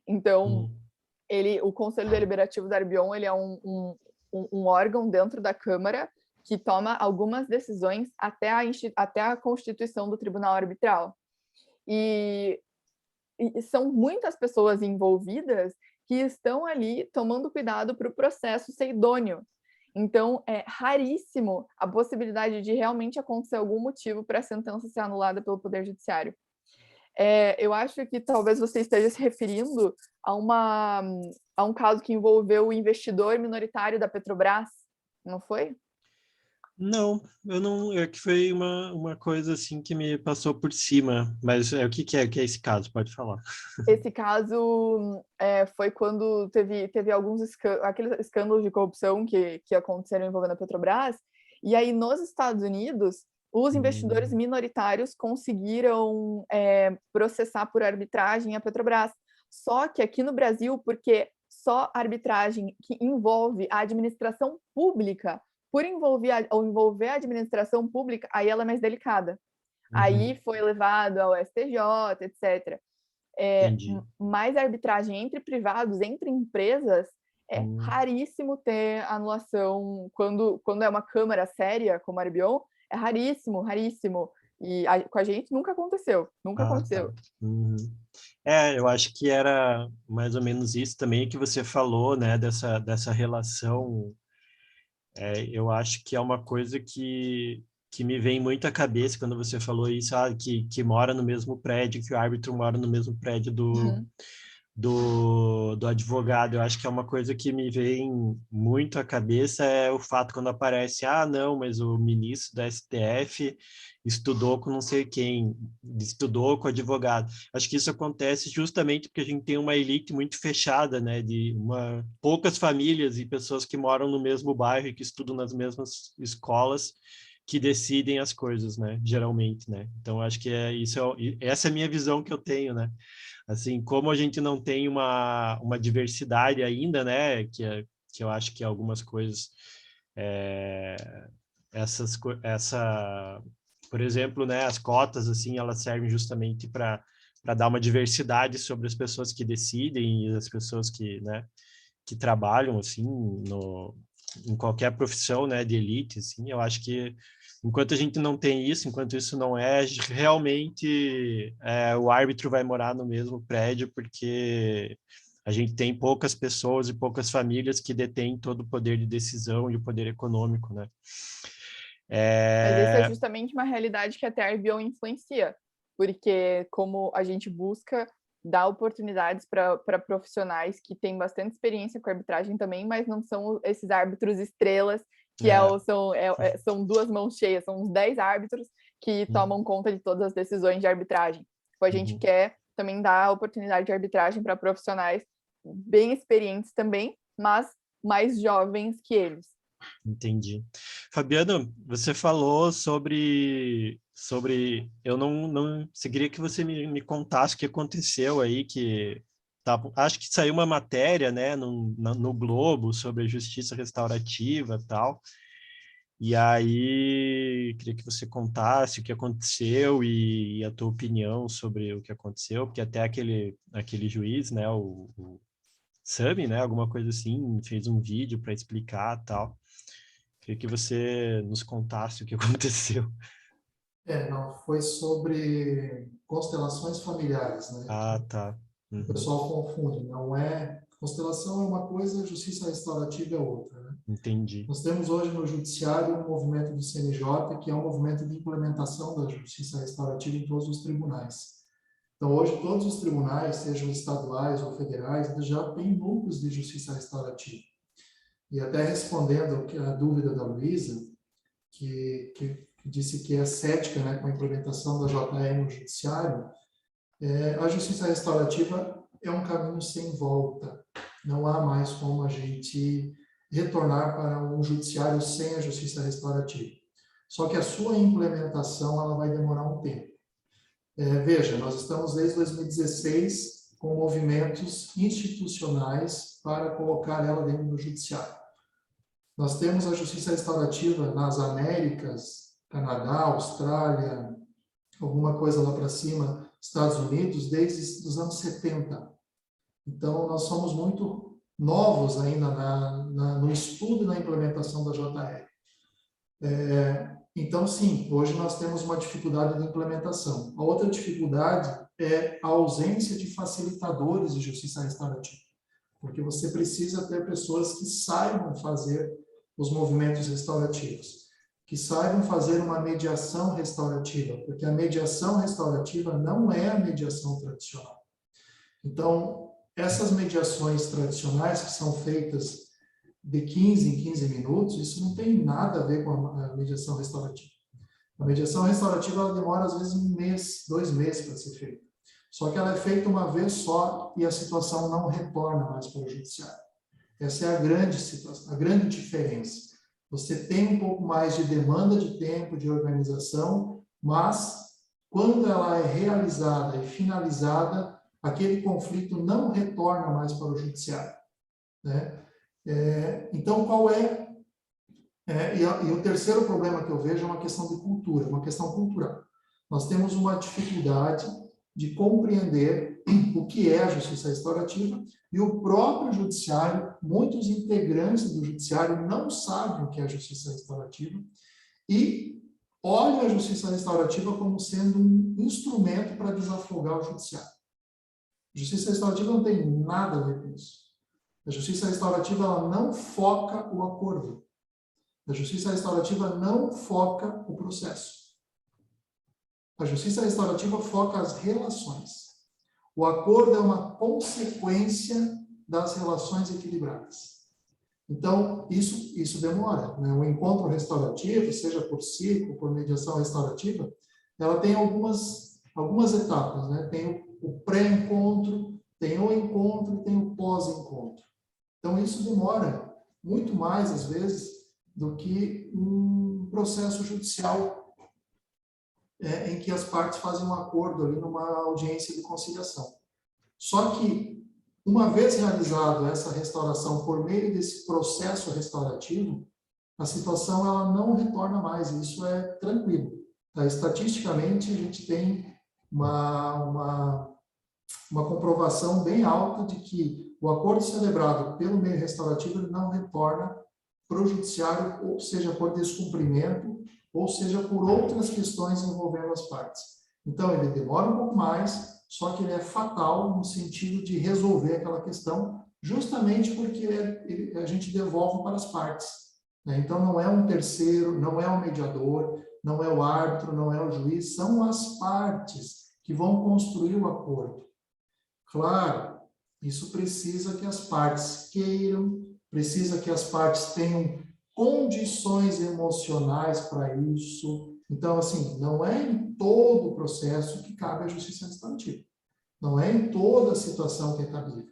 Então, o Conselho Deliberativo da Arbion ele é um órgão dentro da Câmara que toma algumas decisões até a constituição do Tribunal Arbitral. E são muitas pessoas envolvidas que estão ali tomando cuidado para o processo ser idôneo. Então, é raríssimo a possibilidade de realmente acontecer algum motivo para a sentença ser anulada pelo Poder Judiciário. Eu acho que talvez você esteja se referindo a um caso que envolveu o investidor minoritário da Petrobras, não foi? Não, eu não, é que foi uma coisa assim que me passou por cima, mas o que é esse caso? Pode falar. Esse caso foi quando teve alguns aqueles escândalos de corrupção que aconteceram envolvendo a Petrobras, e aí nos Estados Unidos, os investidores minoritários conseguiram processar por arbitragem a Petrobras. Só que aqui no Brasil, porque só arbitragem que envolve a administração pública, por envolver a administração pública, aí ela é mais delicada. Aí foi levado ao STJ, etc. Mas a arbitragem entre privados, entre empresas, é raríssimo ter anulação quando é uma câmara séria, como a Arbion, é raríssimo, raríssimo. E com a gente nunca aconteceu, nunca aconteceu. Tá. Eu acho que era mais ou menos isso também que você falou, né, dessa relação. Eu acho que é uma coisa que me vem muito à cabeça quando você falou isso, que mora no mesmo prédio, que o árbitro mora no mesmo prédio do advogado. Eu acho que é uma coisa que me vem muito à cabeça é o fato quando aparece, não, mas o ministro da STF estudou com não sei quem, estudou com advogado. Acho que isso acontece justamente porque a gente tem uma elite muito fechada, né, de poucas famílias e pessoas que moram no mesmo bairro e que estudam nas mesmas escolas que decidem as coisas, né, geralmente, né. Então, acho que essa é a minha visão que eu tenho, né. Assim, como a gente não tem uma diversidade ainda, né, que eu acho que algumas coisas, por exemplo, né, as cotas, assim, elas servem justamente para dar uma diversidade sobre as pessoas que decidem e as pessoas que, né, que trabalham, assim, em qualquer profissão, né, de elite, assim. Eu acho que enquanto a gente não tem isso, enquanto isso não realmente o árbitro vai morar no mesmo prédio, porque a gente tem poucas pessoas e poucas famílias que detêm todo o poder de decisão e o poder econômico, né? Mas essa é justamente uma realidade que até a Arbion influencia, porque como a gente busca dar oportunidades para profissionais que têm bastante experiência com arbitragem também, mas não são esses árbitros estrelas, que são duas mãos cheias, são uns 10 árbitros que tomam conta de todas as decisões de arbitragem. Então, a gente quer também dar oportunidade de arbitragem para profissionais bem experientes também, mas mais jovens que eles. Entendi. Fabiano, você falou sobre eu não você queria que você me contasse o que aconteceu aí, acho que saiu uma matéria, né, no Globo sobre a justiça restaurativa e tal. E aí, queria que você contasse o que aconteceu e a tua opinião sobre o que aconteceu, porque até aquele juiz, né, o Sami, né, alguma coisa assim, fez um vídeo para explicar e tal. Queria que você nos contasse o que aconteceu. Não, foi sobre constelações familiares, né? Tá. O pessoal confunde, não é... Constelação é uma coisa, justiça restaurativa é outra, né? Entendi. Nós temos hoje no Judiciário um movimento do CNJ, que é um movimento de implementação da justiça restaurativa em todos os tribunais. Então, hoje, todos os tribunais, sejam estaduais ou federais, eles já têm núcleos de justiça restaurativa. E até respondendo a dúvida da Luísa, que disse que é cética, né, com a implementação da JR no Judiciário, a justiça restaurativa é um caminho sem volta. Não há mais como a gente retornar para um judiciário sem a justiça restaurativa. Só que a sua implementação ela vai demorar um tempo. Veja, nós estamos desde 2016 com movimentos institucionais para colocar ela dentro do judiciário. Nós temos a justiça restaurativa nas Américas, Canadá, Austrália, alguma coisa lá para cima, Estados Unidos, desde os anos 70. Então, nós somos muito novos ainda no estudo e na implementação da JR. Então, sim, hoje nós temos uma dificuldade de implementação. A outra dificuldade é a ausência de facilitadores de justiça restaurativa, porque você precisa ter pessoas que saibam fazer os movimentos restaurativos, que saibam fazer uma mediação restaurativa, porque a mediação restaurativa não é a mediação tradicional. Então, essas mediações tradicionais que são feitas de 15 em 15 minutos, isso não tem nada a ver com a mediação restaurativa. A mediação restaurativa ela demora, às vezes, 1 mês, 2 meses para ser feita. Só que ela é feita uma vez só e a situação não retorna mais para o judiciário. Essa é a grande situação, a grande diferença. Você tem um pouco mais de demanda de tempo, de organização, mas quando ela é realizada e finalizada, aquele conflito não retorna mais para o judiciário, né? Então, qual é... E o terceiro problema que eu vejo é uma questão de cultura, uma questão cultural. Nós temos uma dificuldade de compreender o que é a justiça restaurativa e o próprio judiciário, muitos integrantes do judiciário não sabem o que é a justiça restaurativa e olham a justiça restaurativa como sendo um instrumento para desafogar o judiciário. A justiça restaurativa não tem nada a ver com isso. A justiça restaurativa ela não foca o acordo. A justiça restaurativa não foca o processo. A justiça restaurativa foca as relações. O acordo é uma consequência das relações equilibradas. Então, isso demora, né? O encontro restaurativo, seja por ciclo, por mediação restaurativa, ela tem algumas etapas, né? Tem o pré-encontro, tem o encontro e tem o pós-encontro. Então, isso demora muito mais, às vezes, do que um processo judicial em que as partes fazem um acordo ali numa audiência de conciliação. Só que, uma vez realizada essa restauração por meio desse processo restaurativo, a situação ela não retorna mais, e isso é tranquilo. Tá? Estatisticamente, a gente tem uma comprovação bem alta de que o acordo celebrado pelo meio restaurativo ele não retorna para o judiciário, ou seja por descumprimento, ou seja por outras questões envolvendo as partes. Então, ele demora um pouco mais, só que ele é fatal no sentido de resolver aquela questão, justamente porque a gente devolve para as partes, né? Então, não é um terceiro, não é o mediador, não é o árbitro, não é o juiz, são as partes que vão construir o acordo. Claro, isso precisa que as partes queiram, precisa que as partes tenham condições emocionais para isso. Então, assim, não é em todo o processo que cabe a justiça restaurativa. Não é em toda a situação que é cabível.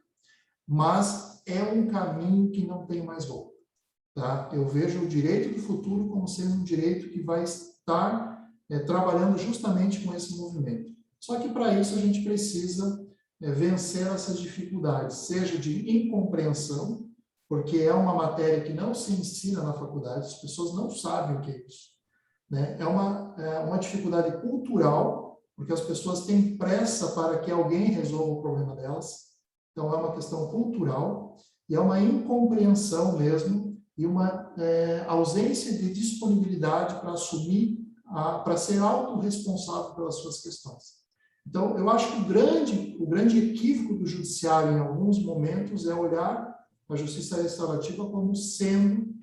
Mas é um caminho que não tem mais volta. Tá? Eu vejo o direito do futuro como sendo um direito que vai estar trabalhando justamente com esse movimento. Só que, para isso, a gente precisa vencer essas dificuldades, seja de incompreensão, porque é uma matéria que não se ensina na faculdade, as pessoas não sabem o que é isso, né? É uma dificuldade cultural, porque as pessoas têm pressa para que alguém resolva o problema delas, então é uma questão cultural, e é uma incompreensão mesmo, e uma ausência de disponibilidade para assumir, para ser autorresponsável pelas suas questões. Então, eu acho que o grande equívoco do judiciário, em alguns momentos, é olhar a justiça restaurativa como sendo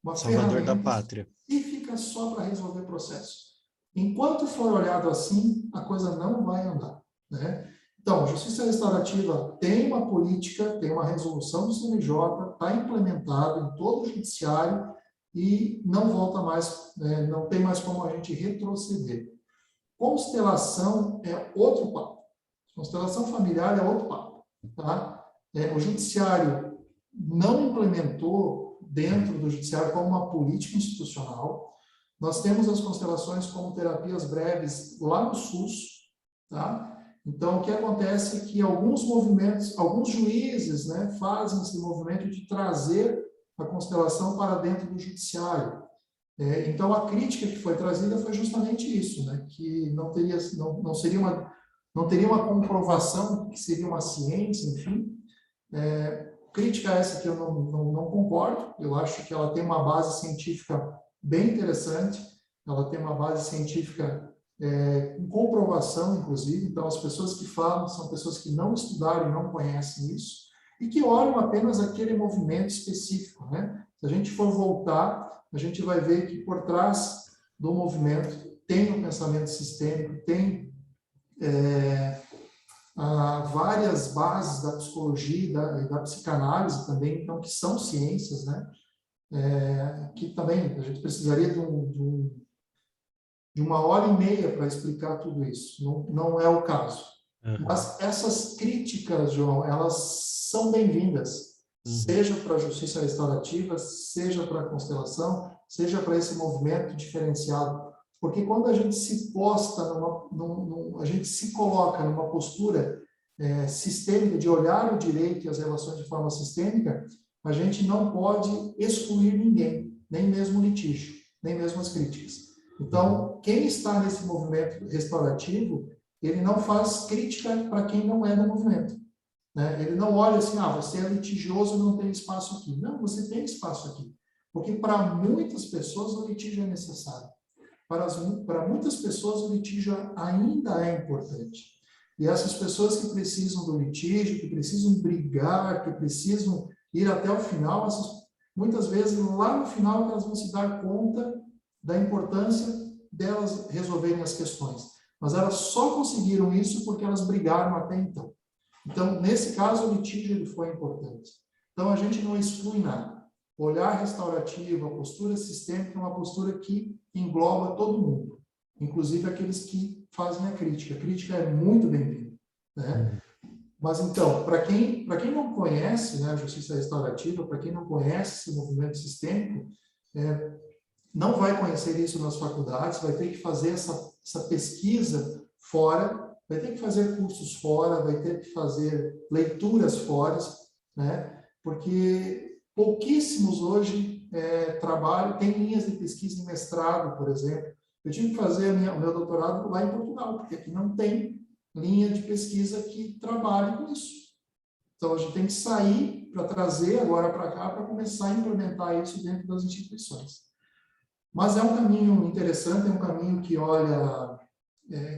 uma salvador da pátria específica só para resolver processo. Enquanto for olhado assim, a coisa não vai andar, né? Então, a justiça restaurativa tem uma política, tem uma resolução do CNJ, está implementado em todo o judiciário e não volta mais, não tem mais como a gente retroceder. Constelação é outro papo. Constelação familiar é outro papo, tá? O judiciário não implementou dentro do judiciário como uma política institucional. Nós temos as constelações como terapias breves lá no SUS, tá? Então, o que acontece é que alguns movimentos, alguns juízes, né, fazem esse movimento de trazer a constelação para dentro do judiciário. Então, a crítica que foi trazida foi justamente isso, né, que não teria uma comprovação que seria uma ciência, enfim. Crítica essa que eu não concordo, eu acho que ela tem uma base científica bem interessante, ela tem uma base científica com comprovação, inclusive. Então, as pessoas que falam são pessoas que não estudaram e não conhecem isso, e que olham apenas aquele movimento específico, né? Se a gente for voltar, a gente vai ver que por trás do movimento tem o pensamento sistêmico, tem várias bases da psicologia e da psicanálise também, então, que são ciências, né? Que também a gente precisaria de 1h30 para explicar tudo isso. Não é o caso. Uhum. Mas essas críticas, João, elas são bem-vindas, seja para a justiça restaurativa, seja para a constelação, seja para esse movimento diferenciado. Porque quando a gente se posta, a gente se coloca numa postura sistêmica, de olhar o direito e as relações de forma sistêmica, a gente não pode excluir ninguém, nem mesmo o litígio, nem mesmo as críticas. Então, quem está nesse movimento restaurativo, ele não faz crítica para quem não é do movimento, né? Ele não olha assim, você é litigioso, não tem espaço aqui. Não, você tem espaço aqui. Porque para muitas pessoas o litígio é necessário. Para muitas pessoas o litígio ainda é importante. E essas pessoas que precisam do litígio, que precisam brigar, que precisam ir até o final, muitas vezes lá no final elas vão se dar conta da importância delas resolverem as questões. Mas elas só conseguiram isso porque elas brigaram até então. Então, nesse caso, o litígio ele foi importante. Então, a gente não exclui nada. O olhar restaurativo, a postura sistêmica é uma postura que engloba todo mundo, inclusive aqueles que fazem a crítica. A crítica é muito bem-vinda, né? Mas, então, para quem não conhece, né, a justiça restaurativa, para quem não conhece esse movimento sistêmico, não vai conhecer isso nas faculdades, vai ter que fazer essa pesquisa fora, vai ter que fazer cursos fora, vai ter que fazer leituras fora, né? Porque pouquíssimos hoje trabalham, tem linhas de pesquisa em mestrado, por exemplo. Eu tive que fazer o meu doutorado lá em Portugal, porque aqui não tem linha de pesquisa que trabalhe com isso. Então, a gente tem que sair para trazer agora para cá, para começar a implementar isso dentro das instituições. Mas é um caminho interessante, é um caminho que olha,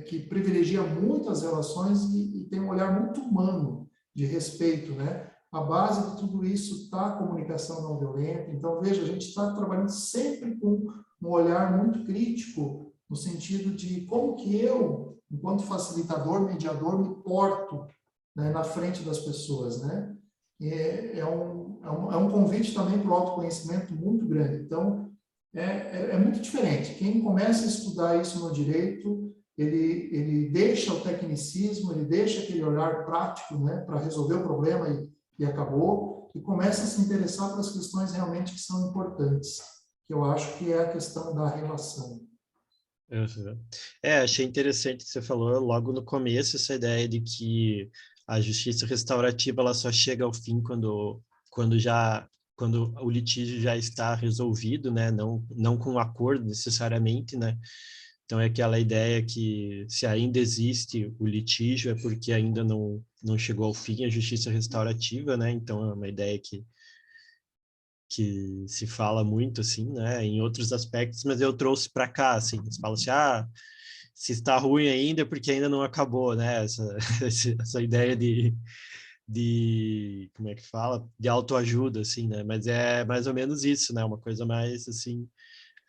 que privilegia muito as relações e tem um olhar muito humano de respeito, né? A base de tudo isso está a comunicação não violenta. Então, veja, a gente está trabalhando sempre com um olhar muito crítico, no sentido de como que eu, enquanto facilitador, mediador, me porto, né, na frente das pessoas, né? É um convite também para o autoconhecimento muito grande. Então, é muito diferente. Quem começa a estudar isso no direito, ele deixa o tecnicismo, ele deixa aquele olhar prático, né, para resolver o problema e acabou, e começa a se interessar pelas questões realmente que são importantes, que eu acho que é a questão da relação. Uhum. Achei interessante que você falou logo no começo essa ideia de que a justiça restaurativa ela só chega ao fim quando o litígio já está resolvido, né? Não com um acordo necessariamente, né? Então é aquela ideia que se ainda existe o litígio é porque ainda não chegou ao fim a justiça restaurativa, né? Então é uma ideia que se fala muito, assim, né, em outros aspectos, mas eu trouxe para cá, assim, você fala assim, se está ruim ainda é porque ainda não acabou, né, essa ideia de, como é que fala? De autoajuda, assim, né, mas é mais ou menos isso, né, uma coisa mais, assim,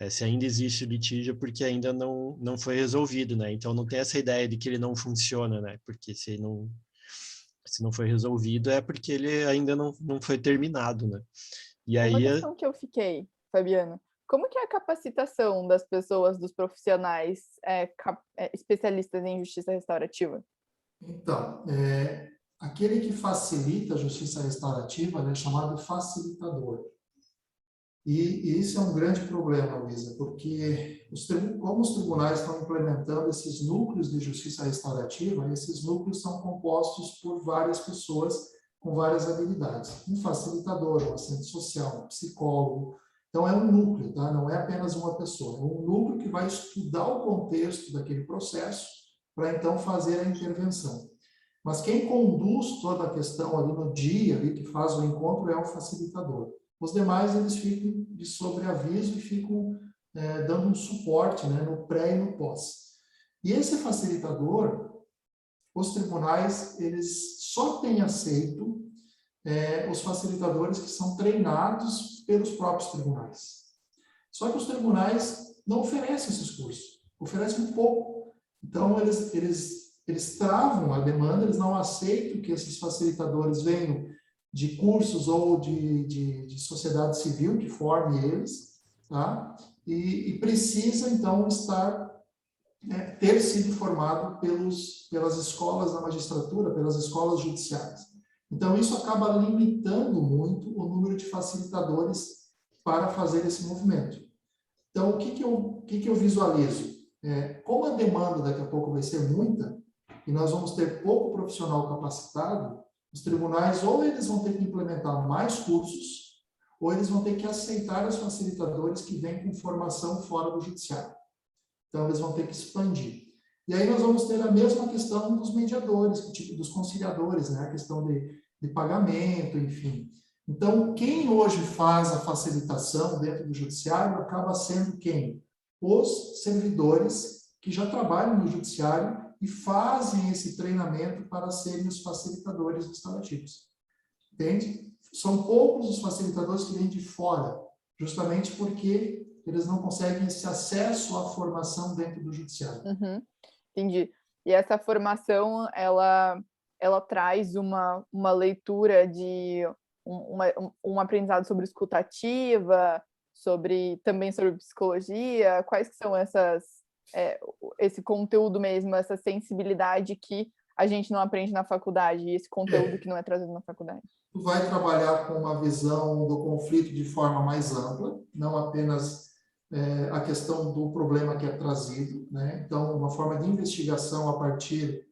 se ainda existe litígio é porque ainda não foi resolvido, né, então não tem essa ideia de que ele não funciona, né, porque se não foi resolvido é porque ele ainda não foi terminado, né. E Uma aí, questão que eu fiquei, Fabiano, como que é a capacitação das pessoas, dos profissionais especialistas em justiça restaurativa? Então, aquele que facilita a justiça restaurativa, né, é chamado facilitador. E isso é um grande problema, Luísa, porque como os tribunais estão implementando esses núcleos de justiça restaurativa, esses núcleos são compostos por várias pessoas com várias habilidades. Um facilitador, um assistente social, um psicólogo. Então, é um núcleo, tá? Não é apenas uma pessoa. É um núcleo que vai estudar o contexto daquele processo para, então, fazer a intervenção. Mas quem conduz toda a questão ali no dia, ali, que faz o encontro, é o facilitador. Os demais, eles ficam de sobreaviso e ficam dando um suporte, né, no pré e no pós. E esse facilitador, os tribunais, eles só têm aceito os facilitadores que são treinados pelos próprios tribunais. Só que os tribunais não oferecem esses cursos, oferecem um pouco. Então, eles travam a demanda, eles não aceitam que esses facilitadores venham de cursos ou de sociedade civil que forme eles, tá? E precisa, então, ter sido formado pelas escolas da magistratura, pelas escolas judiciais. Então, isso acaba limitando muito o número de facilitadores para fazer esse movimento. Então, o que eu visualizo? Como a demanda daqui a pouco vai ser muita, e nós vamos ter pouco profissional capacitado, os tribunais ou eles vão ter que implementar mais cursos, ou eles vão ter que aceitar os facilitadores que vêm com formação fora do judiciário. Então, eles vão ter que expandir. E aí nós vamos ter a mesma questão dos mediadores, dos conciliadores, né? A questão de pagamento, enfim. Então, quem hoje faz a facilitação dentro do judiciário acaba sendo quem? Os servidores que já trabalham no judiciário e fazem esse treinamento para serem os facilitadores restaurativos. Entende? São poucos os facilitadores que vêm de fora, justamente porque eles não conseguem esse acesso à formação dentro do judiciário. Uhum, entendi. E essa formação, ela traz uma leitura de um aprendizado sobre escutativa, também sobre psicologia. Quais que são esse conteúdo mesmo, essa sensibilidade que a gente não aprende na faculdade, e esse conteúdo que não é trazido na faculdade? Tu vai trabalhar com uma visão do conflito de forma mais ampla, não apenas a questão do problema que é trazido, né? Então, uma forma de investigação a partir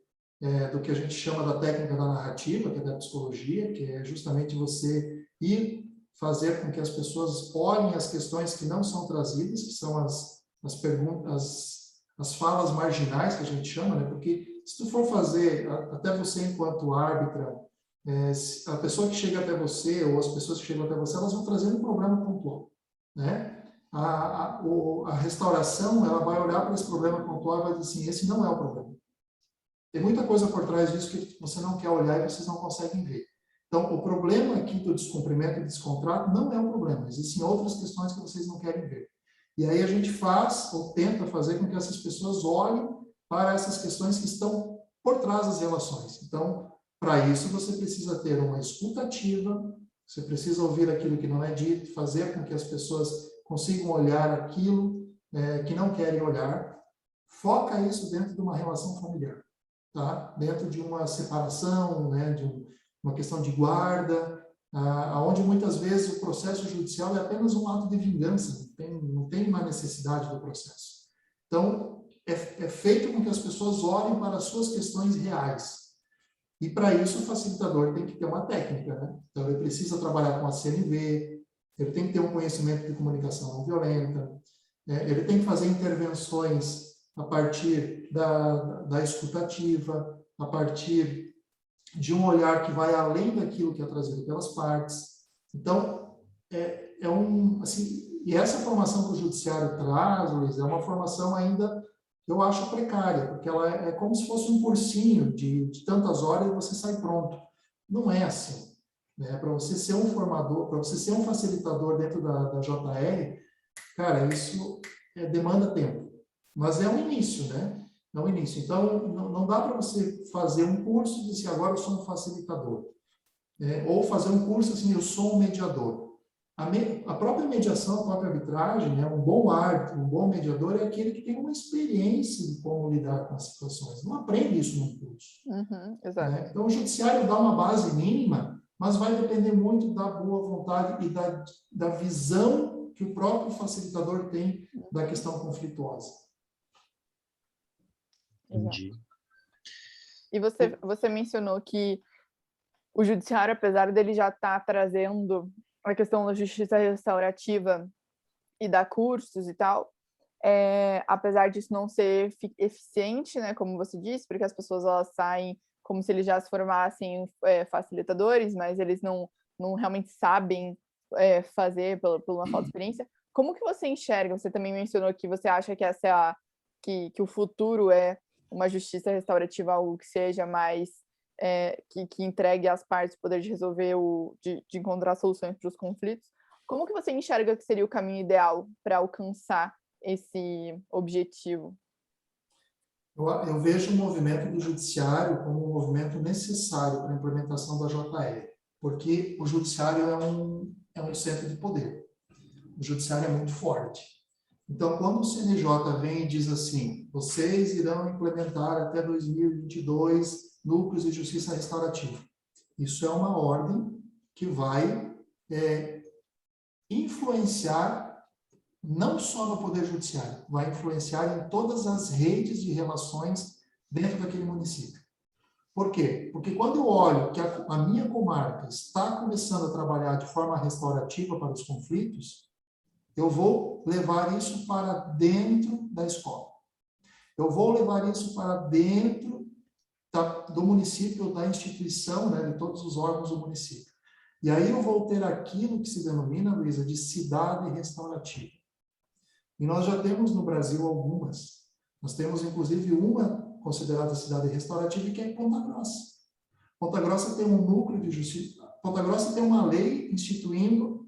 do que a gente chama da técnica da narrativa, que é da psicologia, que é justamente você ir fazer com que as pessoas olhem as questões que não são trazidas, que são as perguntas, as falas marginais, que a gente chama, né? Porque se tu for fazer, até você enquanto árbitra, a pessoa que chega até você, ou as pessoas que chegam até você, elas vão trazer um problema pontual, né? A restauração, ela vai olhar para esse problema pontual e vai dizer assim, esse não é o problema. Tem muita coisa por trás disso que você não quer olhar e vocês não conseguem ver. Então, o problema aqui do descumprimento e descontrato não é um problema. Existem outras questões que vocês não querem ver. E aí a gente faz, ou tenta fazer com que essas pessoas olhem para essas questões que estão por trás das relações. Então, para isso, você precisa ter uma escuta ativa, você precisa ouvir aquilo que não é dito, fazer com que as pessoas consigam olhar aquilo que não querem olhar. Foca isso dentro de uma relação familiar. Tá? Dentro de uma separação, né, de uma questão de guarda, onde muitas vezes o processo judicial é apenas um ato de vingança, não tem uma necessidade do processo. Então, é feito com que as pessoas olhem para as suas questões reais. E para isso o facilitador tem que ter uma técnica, né? Então, ele precisa trabalhar com a CNV, ele tem que ter um conhecimento de comunicação não violenta, ele tem que fazer intervenções a partir da escutativa, a partir de um olhar que vai além daquilo que é trazido pelas partes. Então, e essa formação que o judiciário traz, Luiz, é uma formação ainda, eu acho, precária, porque ela é como se fosse um cursinho de tantas horas e você sai pronto. Não é assim. Né? Para você ser um formador, para você ser um facilitador dentro da JR, cara, isso demanda tempo. Mas é um início, né? É um início. Então, não dá para você fazer um curso e dizer, agora eu sou um facilitador. Ou fazer um curso assim, eu sou um mediador. A própria mediação, a própria arbitragem, né? Um bom árbitro, um bom mediador é aquele que tem uma experiência de como lidar com as situações. Não aprende isso num curso. Uhum, exato. Né? Então, o judiciário dá uma base mínima, mas vai depender muito da boa vontade e da visão que o próprio facilitador tem da questão conflituosa. Entendi. E você mencionou que o judiciário, apesar dele já estar trazendo a questão da justiça restaurativa e dar cursos e tal, apesar disso não ser eficiente, né, como você disse, porque as pessoas elas saem como se eles já se formassem facilitadores, mas eles não realmente sabem fazer por uma falta de experiência. Como que você enxerga? Você também mencionou que você acha que essa que o futuro é uma justiça restaurativa, algo que seja mais, que entregue às partes o poder de resolver, de encontrar soluções para os conflitos. Como que você enxerga que seria o caminho ideal para alcançar esse objetivo? Eu vejo o movimento do judiciário como um movimento necessário para a implementação da JR, porque o judiciário é um centro de poder. O judiciário é muito forte. Então, quando o CNJ vem e diz assim, vocês irão implementar até 2022 núcleos de justiça restaurativa, isso é uma ordem que vai influenciar não só no Poder Judiciário, vai influenciar em todas as redes de relações dentro daquele município. Por quê? Porque quando eu olho que a minha comarca está começando a trabalhar de forma restaurativa para os conflitos, eu vou levar isso para dentro da escola. Eu vou levar isso para dentro do município, da instituição, né, de todos os órgãos do município. E aí eu vou ter aquilo que se denomina, Luísa, de cidade restaurativa. E nós já temos no Brasil algumas. Nós temos, inclusive, uma considerada cidade restaurativa, que é Ponta Grossa. Ponta Grossa tem um núcleo de justiça. Ponta Grossa tem uma lei instituindo,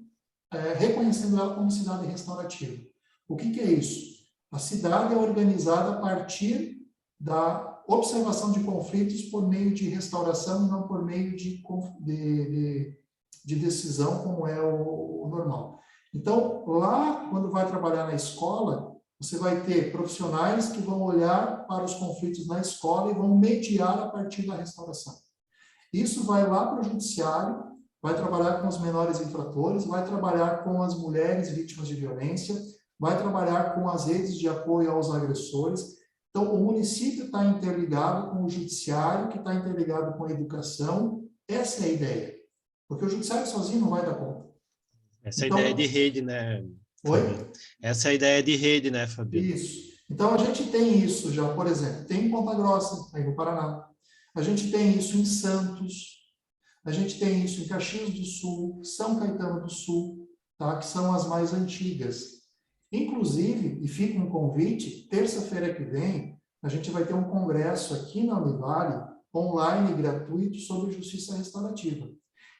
reconhecendo ela como cidade restaurativa. O que é isso? A cidade é organizada a partir da observação de conflitos por meio de restauração e não por meio de decisão, como é o normal. Então, lá, quando vai trabalhar na escola, você vai ter profissionais que vão olhar para os conflitos na escola e vão mediar a partir da restauração. Isso vai lá para o judiciário, vai trabalhar com os menores infratores, vai trabalhar com as mulheres vítimas de violência, vai trabalhar com as redes de apoio aos agressores. Então, o município está interligado com o judiciário, que está interligado com a educação. Essa é a ideia. Porque o judiciário sozinho não vai dar conta. Essa é a ideia de rede, né? Oi? Essa é a ideia de rede, né, Fabiano? Isso. Então, a gente tem isso já, por exemplo, tem em Ponta Grossa, aí no Paraná. A gente tem isso em Santos. A gente tem isso em Caxias do Sul, São Caetano do Sul, tá? Que são as mais antigas. Inclusive, e fica um convite, terça-feira que vem, a gente vai ter um congresso aqui na Univale, online, gratuito, sobre justiça restaurativa.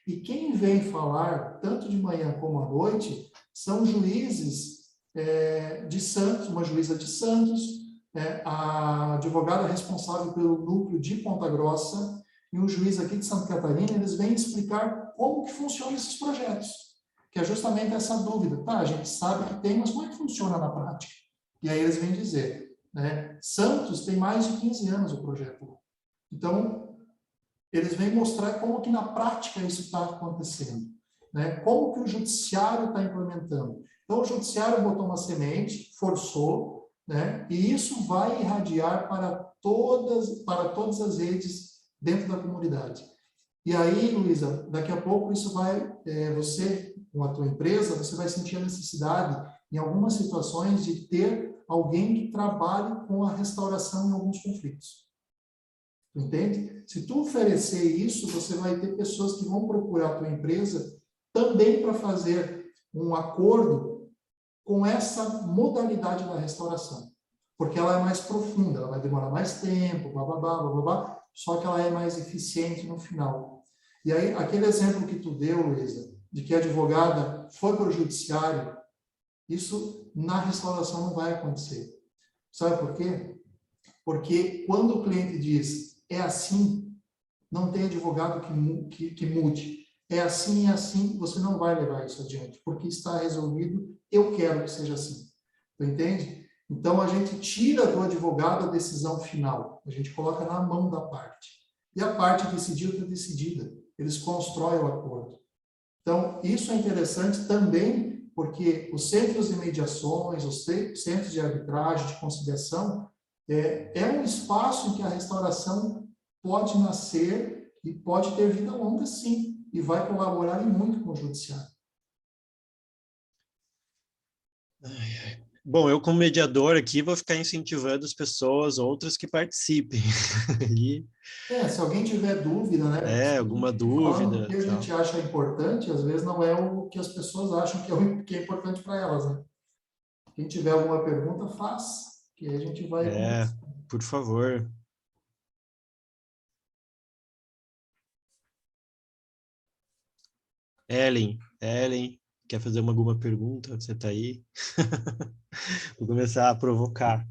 E quem vem falar, tanto de manhã como à noite, são juízes de Santos, uma juíza de Santos, a advogada responsável pelo núcleo de Ponta Grossa e um juiz aqui de Santa Catarina. Eles vêm explicar como que funcionam esses projetos, que é justamente essa dúvida. Tá, a gente sabe que tem, mas como é que funciona na prática? E aí eles vêm dizer, né, Santos tem mais de 15 anos o projeto. Então, eles vêm mostrar como que na prática isso está acontecendo, né? Como que o judiciário está implementando. Então, o judiciário botou uma semente, forçou, né? E isso vai irradiar para todas as redes dentro da comunidade. E aí, Luísa, daqui a pouco isso vai, você, com a tua empresa, você vai sentir a necessidade, em algumas situações, de ter alguém que trabalhe com a restauração em alguns conflitos. Entende? Se tu oferecer isso, você vai ter pessoas que vão procurar a tua empresa também para fazer um acordo com essa modalidade da restauração. Porque ela é mais profunda, ela vai demorar mais tempo, blá, blá, blá, blá, blá, blá, só que ela é mais eficiente no final. E aí, aquele exemplo que tu deu, Luísa, de que a advogada foi para o judiciário, isso na restauração não vai acontecer. Sabe por quê? Porque quando o cliente diz é assim, não tem advogado que mude. É assim, você não vai levar isso adiante, porque está resolvido, eu quero que seja assim. Tu entende? Então, a gente tira do advogado a decisão final, a gente coloca na mão da parte. E a parte decidiu, está decidida. Eles constroem o acordo. Então, isso é interessante também, porque os centros de mediações, os centros de arbitragem, de conciliação, é um espaço em que a restauração pode nascer e pode ter vida longa, sim, e vai colaborar e muito com o judiciário. Bom, eu como mediador aqui vou ficar incentivando as pessoas, outras que participem. Se alguém tiver dúvida, né? Alguma dúvida. O que a gente acha importante, às vezes não é o que as pessoas acham que é importante para elas, né? Quem tiver alguma pergunta, faz. que aí a gente vai... Por favor. Ellen, quer fazer alguma pergunta? Você está aí? Vou começar a provocar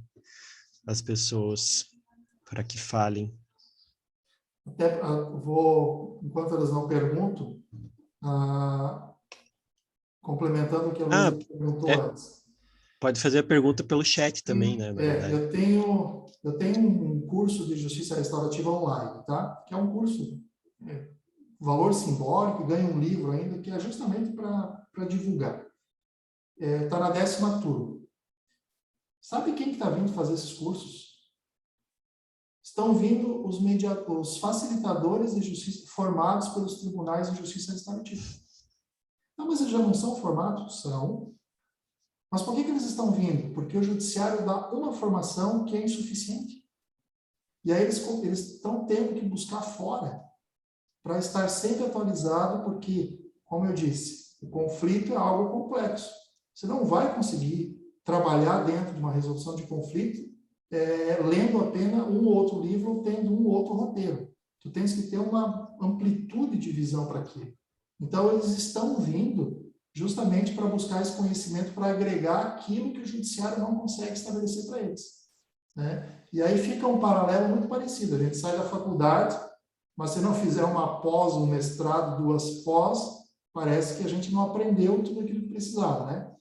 as pessoas para que falem. Até vou, enquanto elas não perguntam, complementando o que a Luísa perguntou antes. Pode fazer a pergunta pelo chat também, né? Na verdade. Eu tenho um curso de Justiça Restaurativa online, tá? Que é um curso, valor simbólico, ganha um livro ainda, que é justamente para divulgar. Está na 10ª turma. Sabe quem está vindo fazer esses cursos? Estão vindo os facilitadores de justiça formados pelos tribunais de justiça restaurativa. Não, mas eles já não são formados? São. Mas por que eles estão vindo? Porque o judiciário dá uma formação que é insuficiente. E aí eles estão tendo que buscar fora para estar sempre atualizado, porque, como eu disse, o conflito é algo complexo. Você não vai conseguir trabalhar dentro de uma resolução de conflito lendo apenas um ou outro livro ou tendo um ou outro roteiro. Tu tens que ter uma amplitude de visão para aquilo. Então, eles estão vindo justamente para buscar esse conhecimento, para agregar aquilo que o judiciário não consegue estabelecer para eles. Né? E aí fica um paralelo muito parecido. A gente sai da faculdade, mas se não fizer uma pós, um mestrado, 2 pós, parece que a gente não aprendeu tudo aquilo que precisava, né?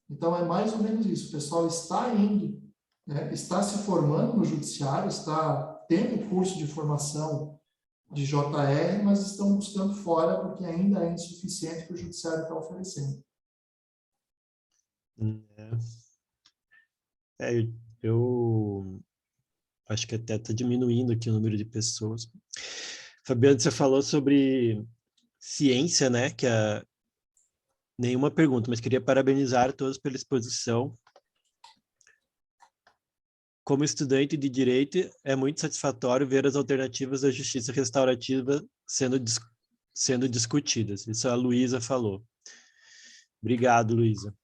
Então, é mais ou menos isso. O pessoal está indo, né? Está se formando no judiciário, está tendo curso de formação de JR, mas estão buscando fora porque ainda é insuficiente que o judiciário está oferecendo. Eu acho que até está diminuindo aqui o número de pessoas. Fabiano, você falou sobre ciência, né? Que é nenhuma pergunta, mas queria parabenizar todos pela exposição. Como estudante de direito, é muito satisfatório ver as alternativas da justiça restaurativa sendo discutidas. Isso a Luísa falou. Obrigado, Luísa.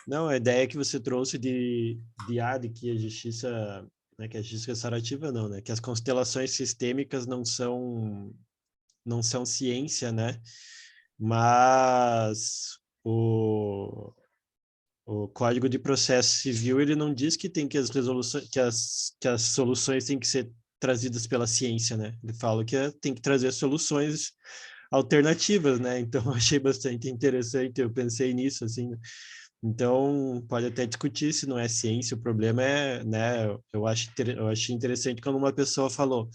Não, a ideia que você trouxe de que a justiça, né, que a justiça restaurativa não, né, que as constelações sistêmicas não são ciência, né, mas o Código de Processo Civil, ele não diz que tem que as resoluções, que as soluções têm que ser trazidas pela ciência, né, ele fala que tem que trazer soluções alternativas, né, então eu achei bastante interessante, eu pensei nisso, assim, né? Então, pode até discutir se não é ciência, o problema é, né, eu achei interessante quando uma pessoa falou,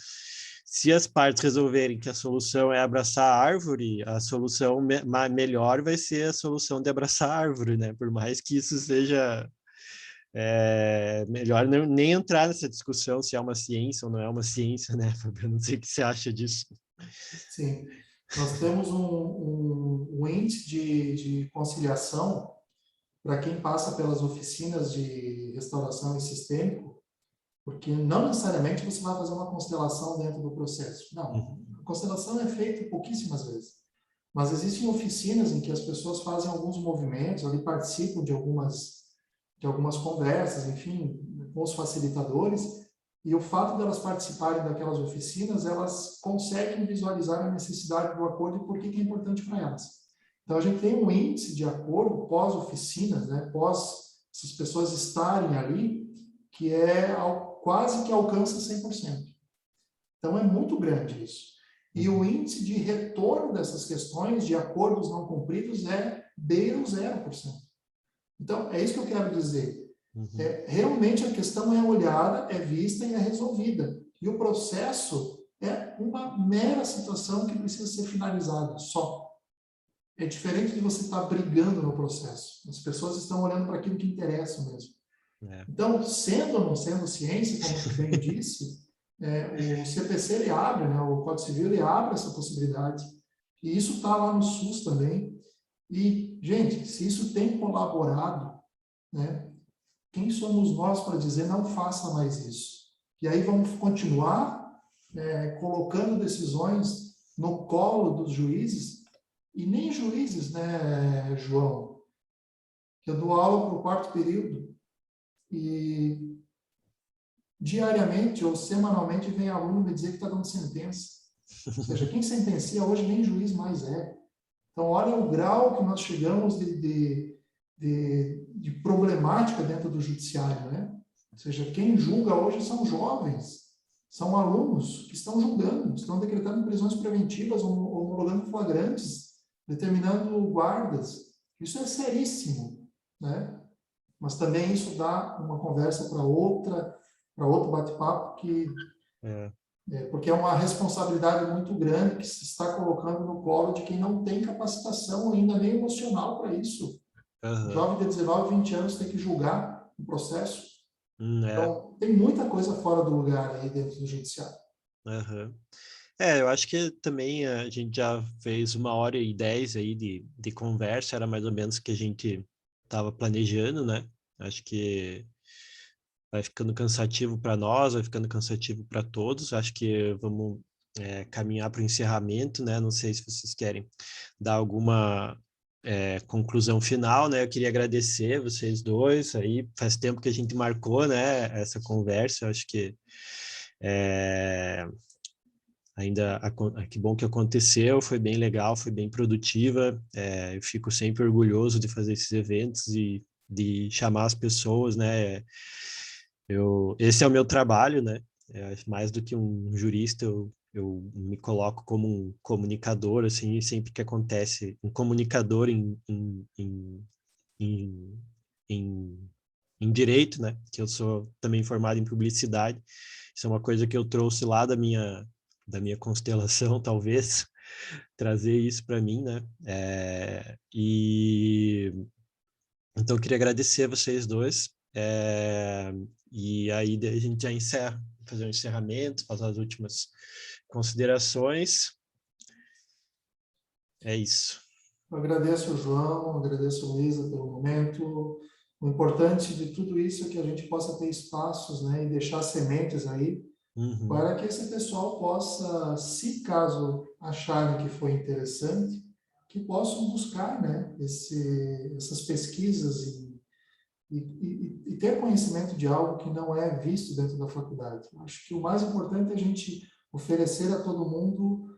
se as partes resolverem que a solução é abraçar a árvore, a solução melhor vai ser a solução de abraçar a árvore, né, por mais que isso seja melhor nem entrar nessa discussão se é uma ciência ou não é uma ciência, né, Fabio? Não sei o que você acha disso. Sim, nós temos um índice de conciliação para quem passa pelas oficinas de restauração e sistêmico, porque não necessariamente você vai fazer uma constelação dentro do processo. Não, a constelação é feita pouquíssimas vezes. Mas existem oficinas em que as pessoas fazem alguns movimentos, ali participam de algumas conversas, enfim, com os facilitadores, e o fato de elas participarem daquelas oficinas, elas conseguem visualizar a necessidade do acordo e por que é importante para elas. Então, a gente tem um índice de acordo pós-oficinas, né, pós essas pessoas estarem ali, que quase que alcança 100%. Então, é muito grande isso. E o índice de retorno dessas questões, de acordos não cumpridos, beira o 0%. Então, é isso que eu quero dizer. Realmente, a questão é olhada, é vista e é resolvida. E o processo é uma mera situação que precisa ser finalizada, só. É diferente de você estar brigando no processo. As pessoas estão olhando para aquilo que interessa mesmo. Então, sendo ou não sendo ciência, como você bem disse, o CPC ele abre, né, o Código Civil ele abre essa possibilidade. E isso está lá no SUS também. E, gente, se isso tem colaborado, né, quem somos nós para dizer não faça mais isso? E aí vamos continuar colocando decisões no colo dos juízes, e nem juízes, né, João? Eu dou aula para o 4º período. e diariamente ou semanalmente vem aluno me dizer que está dando sentença. Ou seja, quem sentencia hoje nem juiz mais é. Então, olha o grau que nós chegamos de problemática dentro do judiciário, né? Ou seja, quem julga hoje são jovens, são alunos que estão julgando, estão decretando prisões preventivas, homologando flagrantes, determinando guardas. Isso é seríssimo, né? Mas também isso dá uma conversa para outro bate-papo porque é uma responsabilidade muito grande que se está colocando no colo de quem não tem capacitação ainda nem emocional para isso. Um jovem de 19, 20 anos tem que julgar um processo. Então, tem muita coisa fora do lugar aí dentro do judiciário. Eu acho que também a gente já fez 1h10 aí de conversa, era mais ou menos o que a gente estava planejando, né? Acho que vai ficando cansativo para nós, vai ficando cansativo para todos. Acho que vamos caminhar para o encerramento, né? Não sei se vocês querem dar alguma conclusão final, né? Eu queria agradecer vocês dois. Aí faz tempo que a gente marcou, né? Essa conversa. Eu acho que ainda que bom que aconteceu, foi bem legal, foi bem produtiva. Eu fico sempre orgulhoso de fazer esses eventos e de chamar as pessoas, né? Esse é o meu trabalho, né? Mais do que um jurista, eu me coloco como um comunicador, assim, e sempre que acontece um comunicador em direito, né? Que eu sou também formado em publicidade. Isso é uma coisa que eu trouxe lá da minha constelação, talvez, trazer isso para mim, né? Então, eu queria agradecer a vocês dois. E aí a gente já encerra, fazer um encerramento, fazer as últimas considerações. É isso. Eu agradeço o João, agradeço a Luísa pelo momento. O importante de tudo isso é que a gente possa ter espaços, né, e deixar sementes aí, para que esse pessoal possa, se caso acharem que foi interessante, que possam buscar, né, essas pesquisas e ter conhecimento de algo que não é visto dentro da faculdade. Acho que o mais importante é a gente oferecer a todo mundo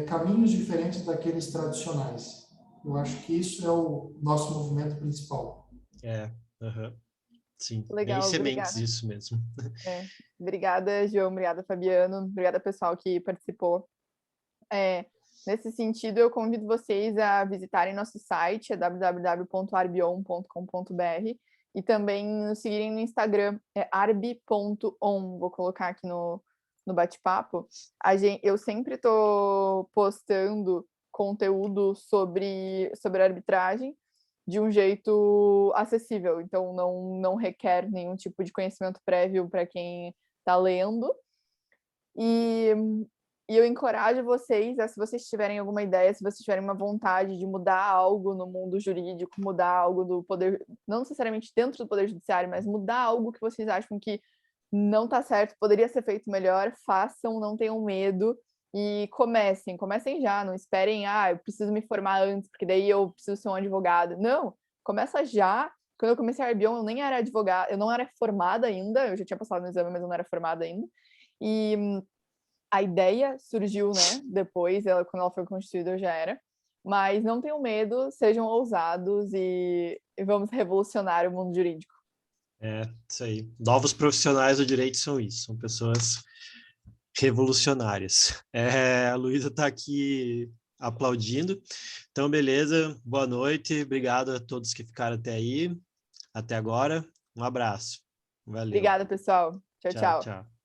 caminhos diferentes daqueles tradicionais. Eu acho que isso é o nosso movimento principal. Sim, legal, bem sementes, obrigada. isso mesmo. Obrigada, João, obrigada, Fabiano, obrigada, pessoal, que participou. Nesse sentido, eu convido vocês a visitarem nosso site, www.arbion.com.br, e também nos seguirem no Instagram, arbi.on, vou colocar aqui no bate-papo. Eu sempre estou postando conteúdo sobre arbitragem de um jeito acessível, então não requer nenhum tipo de conhecimento prévio para quem está lendo. E eu encorajo vocês, se vocês tiverem alguma ideia, se vocês tiverem uma vontade de mudar algo no mundo jurídico, mudar algo do poder, não necessariamente dentro do poder judiciário, mas mudar algo que vocês acham que não está certo, poderia ser feito melhor, façam, não tenham medo e comecem já, não esperem, eu preciso me formar antes, porque daí eu preciso ser um advogado. Não, começa já. Quando eu comecei a Arbion, eu nem era advogada, eu não era formada ainda, eu já tinha passado no exame, mas eu não era formada ainda. E a ideia surgiu, né, depois, quando ela foi constituída, eu já era. Mas não tenham medo, sejam ousados e vamos revolucionar o mundo jurídico. Isso aí. Novos profissionais do direito são isso, são pessoas revolucionárias. A Luísa está aqui aplaudindo. Então, beleza, boa noite, obrigado a todos que ficaram até agora. Um abraço. Valeu. Obrigada, pessoal. Tchau, tchau. Tchau.